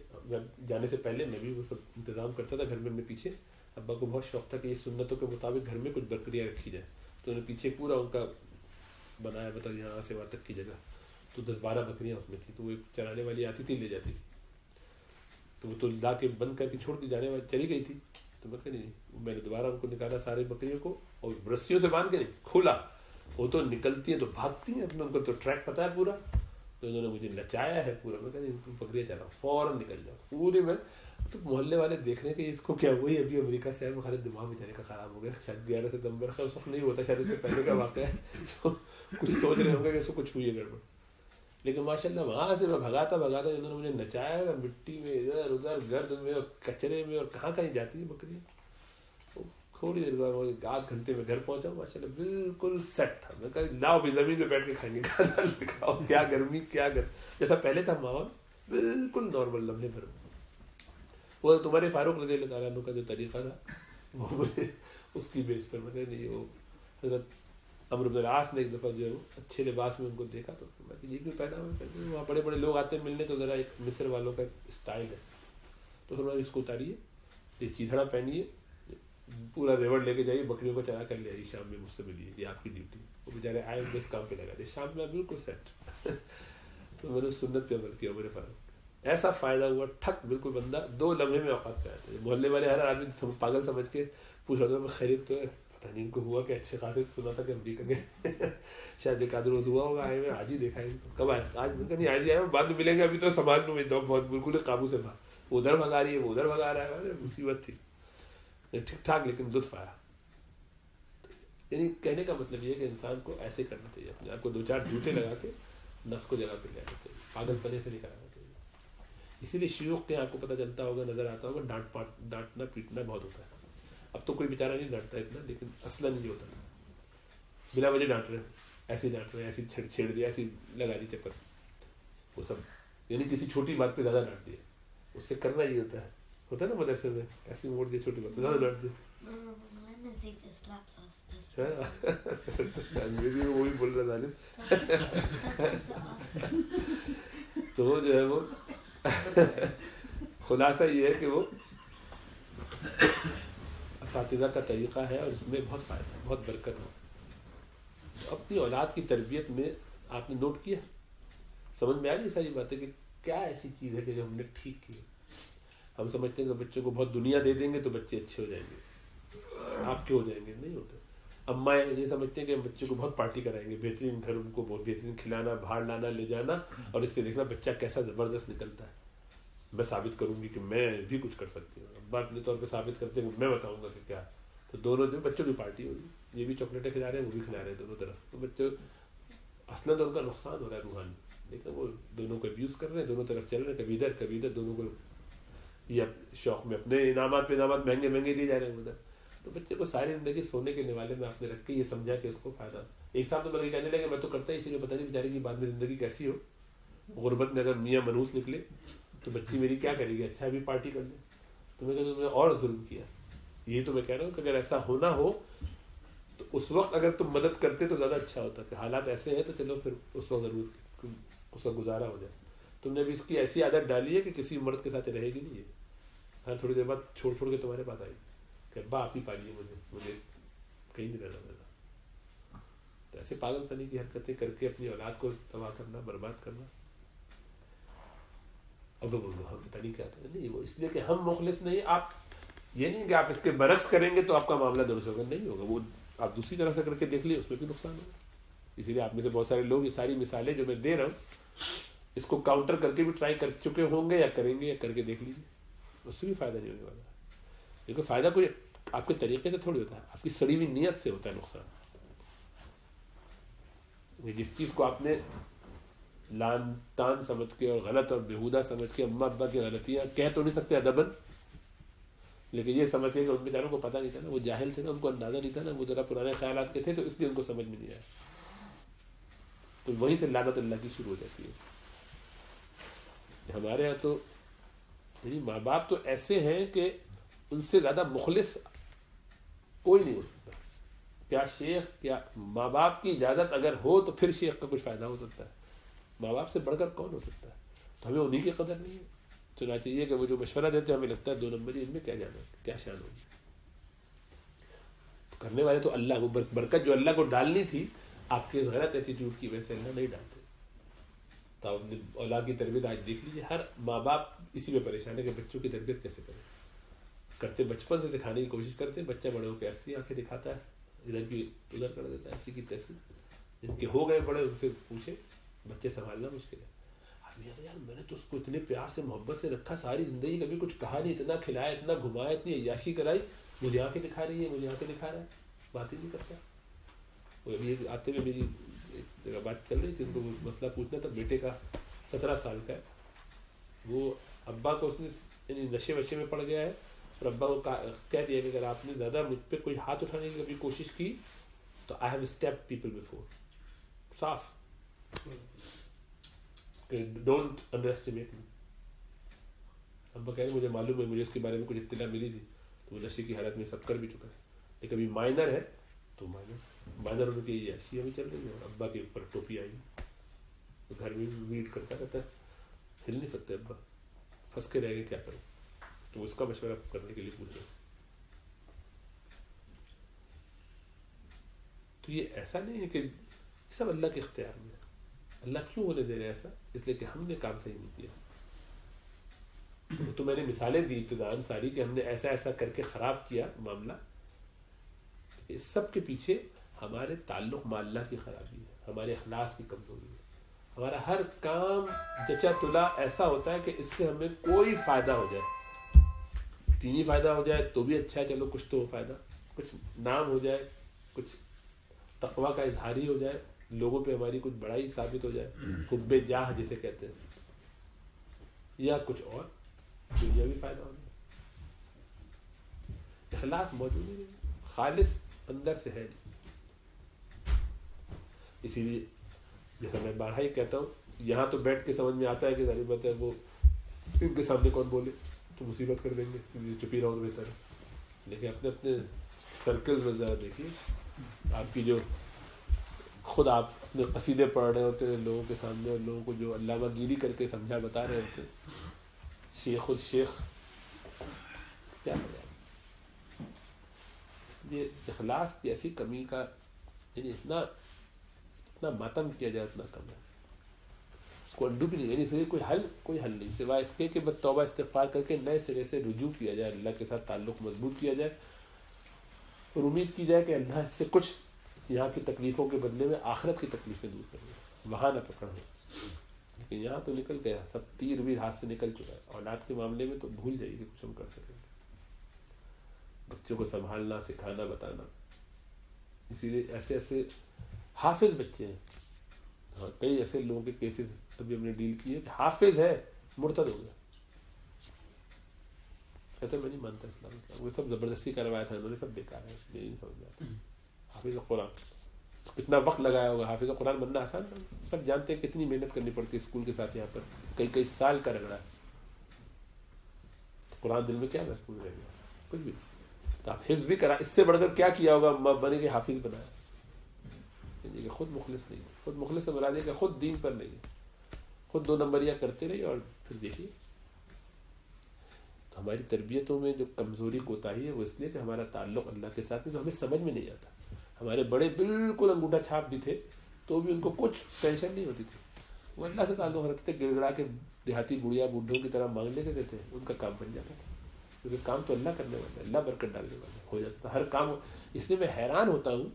جانے سے پہلے میں بھی وہ سب انتظام کرتا تھا گھر میں. پیچھے ابا کو بہت شوق تھا کہ یہ سنتوں کے مطابق گھر میں کچھ بکریاں رکھی جائیں. تو انہوں نے پیچھے پورا ان کا بنایا، بتا یہاں سے وہاں تک کی جگہ. تو 10-12 بکریاں اس میں تھیں. تو وہ ایک چرانے والی آتی تھی لے جاتی تھی. تو وہ تو لا کے بند کر کے چھوڑ کے جانے والی چلی گئی تھی. تو میں کہا نہیں، میں نے دوبارہ ان کو نکالا سارے بکریوں کو، اور رسیوں سے باندھ کے نہیں کھولا. وہ تو نکلتی ہیں تو بھاگتی ہیں، اپنا ان کو تو ٹریک پتہ ہے پورا. تو انہوں نے مجھے نچایا ہے پورا. میں کہا ان کو بکریاں چلاؤ، فوراً نکل جاؤ پورے میں. تو محلے والے دیکھ رہے ہیں کہ اس کو کیا وہی ابھی امریکہ سے آئے، خالی دماغ بچارے کا خراب ہو گیا. شاید 11 ستمبر کا اس وقت نہیں ہوتا، شاید اس سے پہلے کا واقعہ ہے. تو کچھ سوچ رہے ہوں گے کہ اس کو کچھ ہوئی ہے گڑبڑ. لیکن ماشاء اللہ وہاں سے میں بھگاتا انہوں نے مجھے نچایا مٹی میں، ادھر ادھر گرد میں اور کچرے میں، اور کہاں کہیں جاتی ہیں بکریاں. تھوڑی دیر بعد 8 گھنٹے میں گھر پہنچا ماشاء اللہ بالکل سیٹ تھا. میں کہا لاؤ بھی زمین پہ بیٹھ کے کھائیں گے کھانا، کھاؤ. کیا گرمی کیا جیسا پہلے تھا ماحول بالکل نارمل لمحے بھر. وہ تمہارے فاروق رضی اللہ تعالیٰ عنہ کا جو طریقہ تھا وہ مجھے اس کی بیس پر میں نہیں. وہ حضرت عمرو بن العاص نے ایک دفعہ جو ہے وہ اچھے لباس میں ان کو دیکھا تو میں یہ کیوں پہنا ہوا. وہاں بڑے بڑے لوگ آتے ہیں ملنے، تو ذرا ایک مصر والوں کا اسٹائل ہے. تو تھوڑا اس کو اتاریے، یہ چیزڑا پہنیے، پورا ریوڑ لے کے جائیے، بکریوں کو چلا کر لے آئیے، شام میں مجھ سے ملیے، یہ آپ کی ڈیوٹی. وہ بیچارے آئے بس کام پہ لگا دے. شام میں بالکل سیٹ. تو میں نے سنت پہ عمل کیا میرے فاروق. ایسا فائدہ ہوا ٹھک بالکل بندہ 2 لمحے میں اوقات پہ آتے. محلے والے ہر آدمی پاگل سمجھ کے پوچھ رہا تھا میں خیریت تو ہے، پتہ نہیں ان کو ہوا کہ اچھے خاصے سنا تھا کہ امریکہ گئے شاید ایک آدھ روز ہوا ہوگا آئے ہوئے. آج ہی دیکھا ہے کب آئے، آج میں نہیں آج ہی آئے، بعد میں ملیں گے. ابھی تو سامان میں بہت بالکل قابو سے باہر، ادھر بھگا رہی ہے وہ ادھر بھگا رہا ہے. مصیبت تھی ٹھیک ٹھاک، لیکن لطف آیا. یعنی کہنے کا مطلب یہ ہے کہ انسان کو ایسے کرنا چاہیے، اپنے آپ کو 2-4 جوتے لگا کے نفس کو جگہ پہ لے آنا چاہیے، پاگل پنے سے نہیں کرانا چاہیے. اسی لیے شیوخ کے آپ کو پتہ چلتا ہوگا، نظر آتا ہوگا، ڈانٹنا پیٹنا بہت ہوتا ہے. اب تو کوئی بیچارہ نہیں ڈانٹتا اتنا، لیکن اصلاً نہیں ہوتا. بلا وجہ ڈانٹ رہے ہیں، ایسے ڈانٹ رہے ہیں، ایسی چھیڑ دیا، ایسی لگا دی چکر. وہ سب یعنی کسی چھوٹی بات پہ زیادہ ڈانٹ دیا. اس سے کرنا ہی ہوتا ہے نا مدرسے میں، ایسی موڑ دیا چھوٹی بات پہ زیادہ ڈانٹ دیا. وہی بول رہا ظالم. تو وہ جو ہے وہ خلاصہ یہ ہے کہ وہ اساتذہ کا طریقہ ہے اور اس میں بہت فائدہ ہے, بہت برکت ہے. اپنی اولاد کی تربیت میں آپ نے نوٹ کیا, سمجھ میں آ گئی ساری باتیں کہ کیا ایسی چیز ہے کہ جو ہم نے ٹھیک کی. ہم سمجھتے ہیں کہ بچوں کو بہت دنیا دے دیں گے تو بچے اچھے ہو جائیں گے, آپ کے ہو جائیں گے, نہیں ہوتے. اماں یہ سمجھتے ہیں کہ ہم بچوں کو بہت پارٹی کرائیں گے, بہترین گھر ان کو بہت بہترین کھلانا, باہر لانا, لے جانا, اور اس سے دیکھنا بچہ کیسا زبردست نکلتا ہے. میں ثابت کروں گی کہ میں بھی کچھ کر سکتی ہوں. ابا اپنے طور پہ ثابت کرتے ہیں, میں بتاؤں گا کہ کیا. تو دونوں جو بچوں کی پارٹی ہوگی, یہ بھی چاکلیٹیں کھلا رہے ہیں, وہ بھی کھلا رہے ہیں, دونوں طرف. تو بچوں اصلاً تو ان کا نقصان ہو رہا ہے روحانی, لیکن وہ دونوں کو ابیوز کر رہے ہیں, دونوں طرف چل رہے ہیں, کبھی ادھر, دونوں کو یہ شوق میں اپنے انعامات پہ انعامات مہنگے مہنگے دیے جا رہے ہیں ادھر. تو بچے کو ساری زندگی سونے کے نوالے میں آپ نے رکھ کے یہ سمجھا کہ اس کو فائدہ. ایک صاحب تو میرے کہنے لگے میں تو کرتا ہی اسی لیے, پتہ نہیں بیچارے کی بعد میں زندگی کیسی ہو. غربت میں اگر میاں منوس نکلے تو بچی میری کیا کرے گی, اچھا بھی پارٹی کر لے. تو میں کہتا ہوں, میں اور ظلم کیا. یہ تو میں کہہ رہا ہوں کہ اگر ایسا ہونا ہو تو اس وقت اگر تم مدد کرتے تو زیادہ اچھا ہوتا. کہ حالات ایسے ہیں تو چلو پھر اس وقت ضرور اس کا گزارا ہو جائے. تم نے بھی اس کی ایسی عادت ڈالی ہے کہ کسی مرد کے ساتھ رہے گی نہیں. ہر تھوڑی دیر بعد چھوڑ کے تمہارے پاس آئی کہ ابا آپ ہی پالیے مجھے کہیں نہیں رہنا میرا. تو ایسے پاگل پنی کی حرکتیں کر کے اپنی اولاد کو تباہ کرنا, برباد کرنا. اب وہ ہم پتہ نہیں کیا کریں. نہیں, وہ اس لیے کہ ہم مخلص نہیں. آپ یہ نہیں کہ آپ اس کے برعکس کریں گے تو آپ کا معاملہ درست ہوگا, نہیں ہوگا. وہ آپ دوسری طرح سے کر کے دیکھ لیے, اس میں بھی نقصان ہوگا. اسی لیے آپ میں سے بہت سارے لوگ یہ ساری مثالیں جو میں دے رہا ہوں اس کو کاؤنٹر کر کے بھی ٹرائی کر چکے ہوں گے, یا کریں گے, یا کر کے دیکھ لیجیے, اس سے بھی فائدہ نہیں ہونے والا. کیونکہ فائدہ کوئی آپ کے طریقے سے تھوڑی ہوتا ہے, آپ کی سڑی ہوئی نیت سے ہوتا ہے نقصان. جس چیز کو آپ نے لان تان سمجھ کے اور غلط اور بےہودہ سمجھ کے اماں ابا کی غلطیاں کہہ تو نہیں سکتے ادباً, لیکن یہ سمجھ کے کہ ان بیچاروں کو پتہ نہیں تھا نا, وہ جاہل تھے نا, ان کو اندازہ نہیں تھا نا, وہ ذرا پرانے خیالات کے تھے تو اس لیے ان کو سمجھ میں نہیں آیا. تو وہیں سے لعنت اللہ کی شروع ہو جاتی ہے. ہمارے یہاں تو ماں باپ تو ایسے ہیں کہ ان سے زیادہ مخلص کوئی نہیں ہو سکتا. کیا شیخ, کیا ماں باپ کی اجازت اگر ہو تو پھر شیخ کا کچھ فائدہ ہو سکتا ہے. ماں باپ سے بڑھ کر کون ہو سکتا ہے. تو ہمیں انہیں کی قدر نہیں ہے. چنانچہ یہ کہ وہ جو مشورہ دیتے ہیں ہمیں لگتا ہے 2 نمبر, ان میں کیا جانا ہے, کیا شان ہوگی. کرنے والے تو اللہ, وہ برکت جو اللہ کو ڈالنی تھی آپ کے اس غلط ایٹیٹیوڈ کی وجہ سے اللہ نہیں ڈالتے. تو اپنی اولاد کی تربیت آج دیکھ لیجیے, ہر ماں باپ اسی میں پریشان ہے کہ بچوں کی تربیت کیسے کریں. کرتے بچپن سے سکھانے کی کوشش کرتے ہیں, بچہ بڑے ہو کے ایسی آنکھیں دکھاتا ہے, ادھر کی ادھر کر دیتا ہے, ایسی کی تیسی. جن کے ہو گئے بڑے ان سے پوچھے, بچے سنبھالنا مشکل ہے. یار میں نے تو اس کو اتنے پیار سے محبت سے رکھا, ساری زندگی کبھی کچھ کہا نہیں, اتنا کھلایا, اتنا گھمایا, اتنی عیاشی کرائی, مجھے آنکھیں دکھا رہی ہے, مجھے آنکھیں دکھا رہا ہے, بات ہی نہیں کرتا. وہ ابھی آتے ہوئے میری ایک جگہ بات چل رہی تھی, ان کو مسئلہ پوچھنا تھا. بیٹے کا 17 سال کا ہے, وہ ابا کو اس نے یعنی نشے وشے میں پڑ گیا ہے, اور ابا کو کہہ دیا کہ اگر آپ نے زیادہ مجھ پہ کوئی ہاتھ اٹھانے کی کبھی کوشش کی تو I have step people before. صاف کہ ڈونٹ انڈر اسٹیمیٹ می. ابا کہہ رہے مجھے معلوم ہے, مجھے اس کے بارے میں کچھ اطلاع ملی تھی, تو وہ نشے کی حالت میں سب کر بھی چکا ہے, لیکن ابھی مائنر ہے تو مائنر ان کی یہ اشیاء بھی چل رہی ہے. اور ابا کے اوپر ٹوپی آئی, تو گھر میں بھی ویٹ کرتا رہتا ہے, ہل نہیں سکتے ابا, پھنس کے رہ گئے, کیا کریں. تو اس کا مشورہ کرنے کے لیے پوچھ رہے. تو یہ ایسا نہیں ہے کہ سب اللہ کے اختیار میں. اللہ کیوں ہونے دے رہے ایسا؟ اس لیے کہ ہم نے کام صحیح نہیں کیا. تو میں نے مثالیں دی ابتداءً ساری کہ ہم نے ایسا ایسا کر کے خراب کیا معاملہ. اس سب کے پیچھے ہمارے تعلق مع اللہ کی خرابی ہے, ہمارے اخلاص کی کمزوری ہے. ہمارا ہر کام جچا تلا ایسا ہوتا ہے کہ اس سے ہمیں کوئی فائدہ ہو جائے, دینی فائدہ ہو جائے تو بھی اچھا ہے, چلو کچھ تو فائدہ, کچھ نام ہو جائے, کچھ تقویٰ کا اظہار ہی ہو جائے, لوگوں پہ ہماری کچھ بڑائی ثابت ہو جائے, حب جاہ جسے کہتے ہیں, یا کچھ اور دنیا بھی فائدہ ہو جائے. اخلاص موجود نہیں, خالص اندر سے ہے نہیں. اسی لیے جیسا میں بارہا ہی کہتا ہوں, یہاں تو بیٹھ کے سمجھ میں آتا ہے کہ ظاہر بات ہے وہ ان کے سامنے کون بولے تو مصیبت کر دیں گے, چپ ہی رہو تو بہتر ہے. لیکن اپنے اپنے سرکلز میں ذرا دیکھیے, آپ کی جو خود آپ اپنے قصیدے پڑھ رہے ہوتے ہیں لوگوں کے سامنے, اور لوگوں کو جو علامہ گیری کر کے سمجھا بتا رہے ہوتے ہیں, شیخ الشیخ, کیا کرے یہ اخلاص کی ایسی کمی کا یعنی اتنا ماتم کیا جائے اتنا کم ہے، اس کو انڈو بھی نہیں، یعنی اس لیے کوئی حل نہیں سوائے اس کے کہ بس توبہ استغفار کر کے نئے سرے سے رجوع کیا جائے، اللہ کے ساتھ تعلق مضبوط کیا جائے اور امید کی جائے کہ اللہ اس سے کچھ یہاں کی تکلیفوں کے بدلے میں آخرت کی تکلیفیں دور کریں، وہاں نہ پکڑ ہو. لیکن یہاں تو نکل گیا، سب تیر بھی ہاتھ سے نکل چکا ہے. اولاد کے معاملے میں تو بھول جائیے کہ کچھ ہم کر سکیں گے. بچوں کو سنبھالنا، سکھانا، بتانا، اسی لیے ایسے حافظ بچے ہیں. ہاں کئی ایسے لوگوں کے کیسز ابھی ہم نے ڈیل کیے کہ حافظ ہے مرتد ہو گیا، کہتے میں نہیں مانتا اسلام، وہ سب زبردستی کروایا تھا انہوں نے، سب بیکار ہے، نہیں سمجھ میں آتا. حافظ قرآن کتنا وقت لگایا ہوگا، حافظ قرآن بننا آسان ہے، سب جانتے ہیں کتنی محنت کرنی پڑتی ہے اسکول کے ساتھ. یہاں پر کئی سال کا رگڑا ہے، قرآن دل میں کیا محفوظ رہ گیا، کچھ بھی. تو آپ حفظ بھی کرا، اس سے بڑھ کر کیا کیا ہوگا، بنے کے حافظ بنایا. کہ خود مخلص نہیں، خود مخلص سے مراد ہے کہ خود دین پر نہیں، خود 2 نمبریاں کرتے رہیے. اور پھر دیکھیے تو ہماری تربیتوں میں جو کمزوری کوتاہی ہے وہ اس لیے کہ ہمارا تعلق اللہ کے ساتھ نہیں، تو ہمیں سمجھ میں نہیں آتا. ہمارے بڑے بالکل انگوٹھا چھاپ بھی تھے تو بھی ان کو کچھ ٹینشن نہیں ہوتی تھی، وہ اللہ سے تعلق رکھتے، گڑ گڑا کے دیہاتی بڑھیا بوڑھوں کی طرح مانگ لیتے تھے، ان کا کام بن جاتا تھا. کیونکہ کام تو اللہ کرنے والا ہے، اللہ برکت ڈالنے والا ہے، ہو جاتا تھا ہر کام. اس لیے میں حیران ہوتا ہوں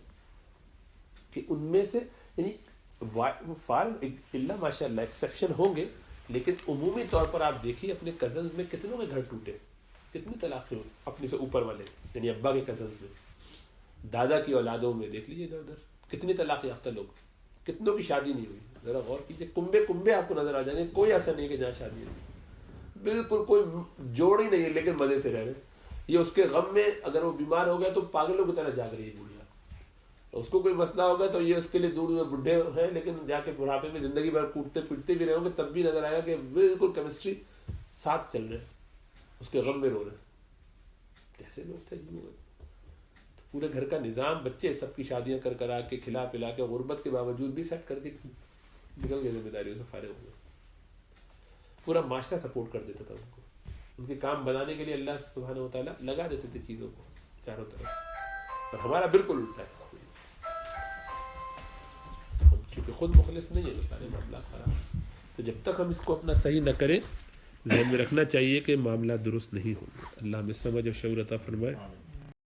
کہ ان میں سے یعنی اللہ ماشاء اللہ ایکسیپشن ہوں گے، لیکن عمومی طور پر آپ دیکھیے اپنے کزنز میں کتنوں کے گھر ٹوٹے، کتنی طلاقیں ہوئی اپنے سے اوپر والے، یعنی ابا کے کزنز میں، دادا کی اولادوں میں دیکھ لیجیے ادھر ادھر کتنی طلاق یافتہ لوگ، کتنوں کی شادی نہیں ہوئی. ذرا غور کیجیے، کنبے آپ کو نظر آ جائیں گے، کوئی ایسا نہیں کہ جہاں شادی نہیں، بالکل کوئی جوڑ ہی نہیں ہے، لیکن مزے سے رہ رہے. یہ اس کے غم میں اگر وہ بیمار ہو گیا تو پاگلوں کی طرح جاگ رہی ہے بوڑھیا، اس کو کوئی مسئلہ ہوگا تو یہ اس کے لیے دور بڈھے ہیں، لیکن جا کے بڑھاپے میں زندگی بھر کوٹتے پیٹتے بھی رہے ہوں گے تب بھی نظر آئے گا کہ بالکل کیمسٹری ساتھ چل رہے ہیں، اس کے غم میں رو رہے ہیں. کیسے لوگ تھے پورے گھر کا نظام، بچے سب کی شادیاں کر کرا کے کھلا پلا کے غربت کے باوجود بھی سیٹ کر کے نکل گئے، ذمہ داریوں سے فارغ ہو گئے. پورا معاشرہ سپورٹ کر دیتا تھا ان کو، ان کے کام بنانے کے لیے اللہ سبحانہ و تعالیٰ لگا دیتے تھے چیزوں کو چاروں طرف. اور ہمارا بالکل الٹا ہے، ہم چونکہ خود مخلص نہیں ہے تو سارے معاملات خراب. تو جب تک ہم اس کو اپنا صحیح نہ کریں، ذہن میں رکھنا چاہیے کہ معاملہ درست نہیں ہوں گے. اللہ ہمیں سمجھ اور شعور عطا فرمائے.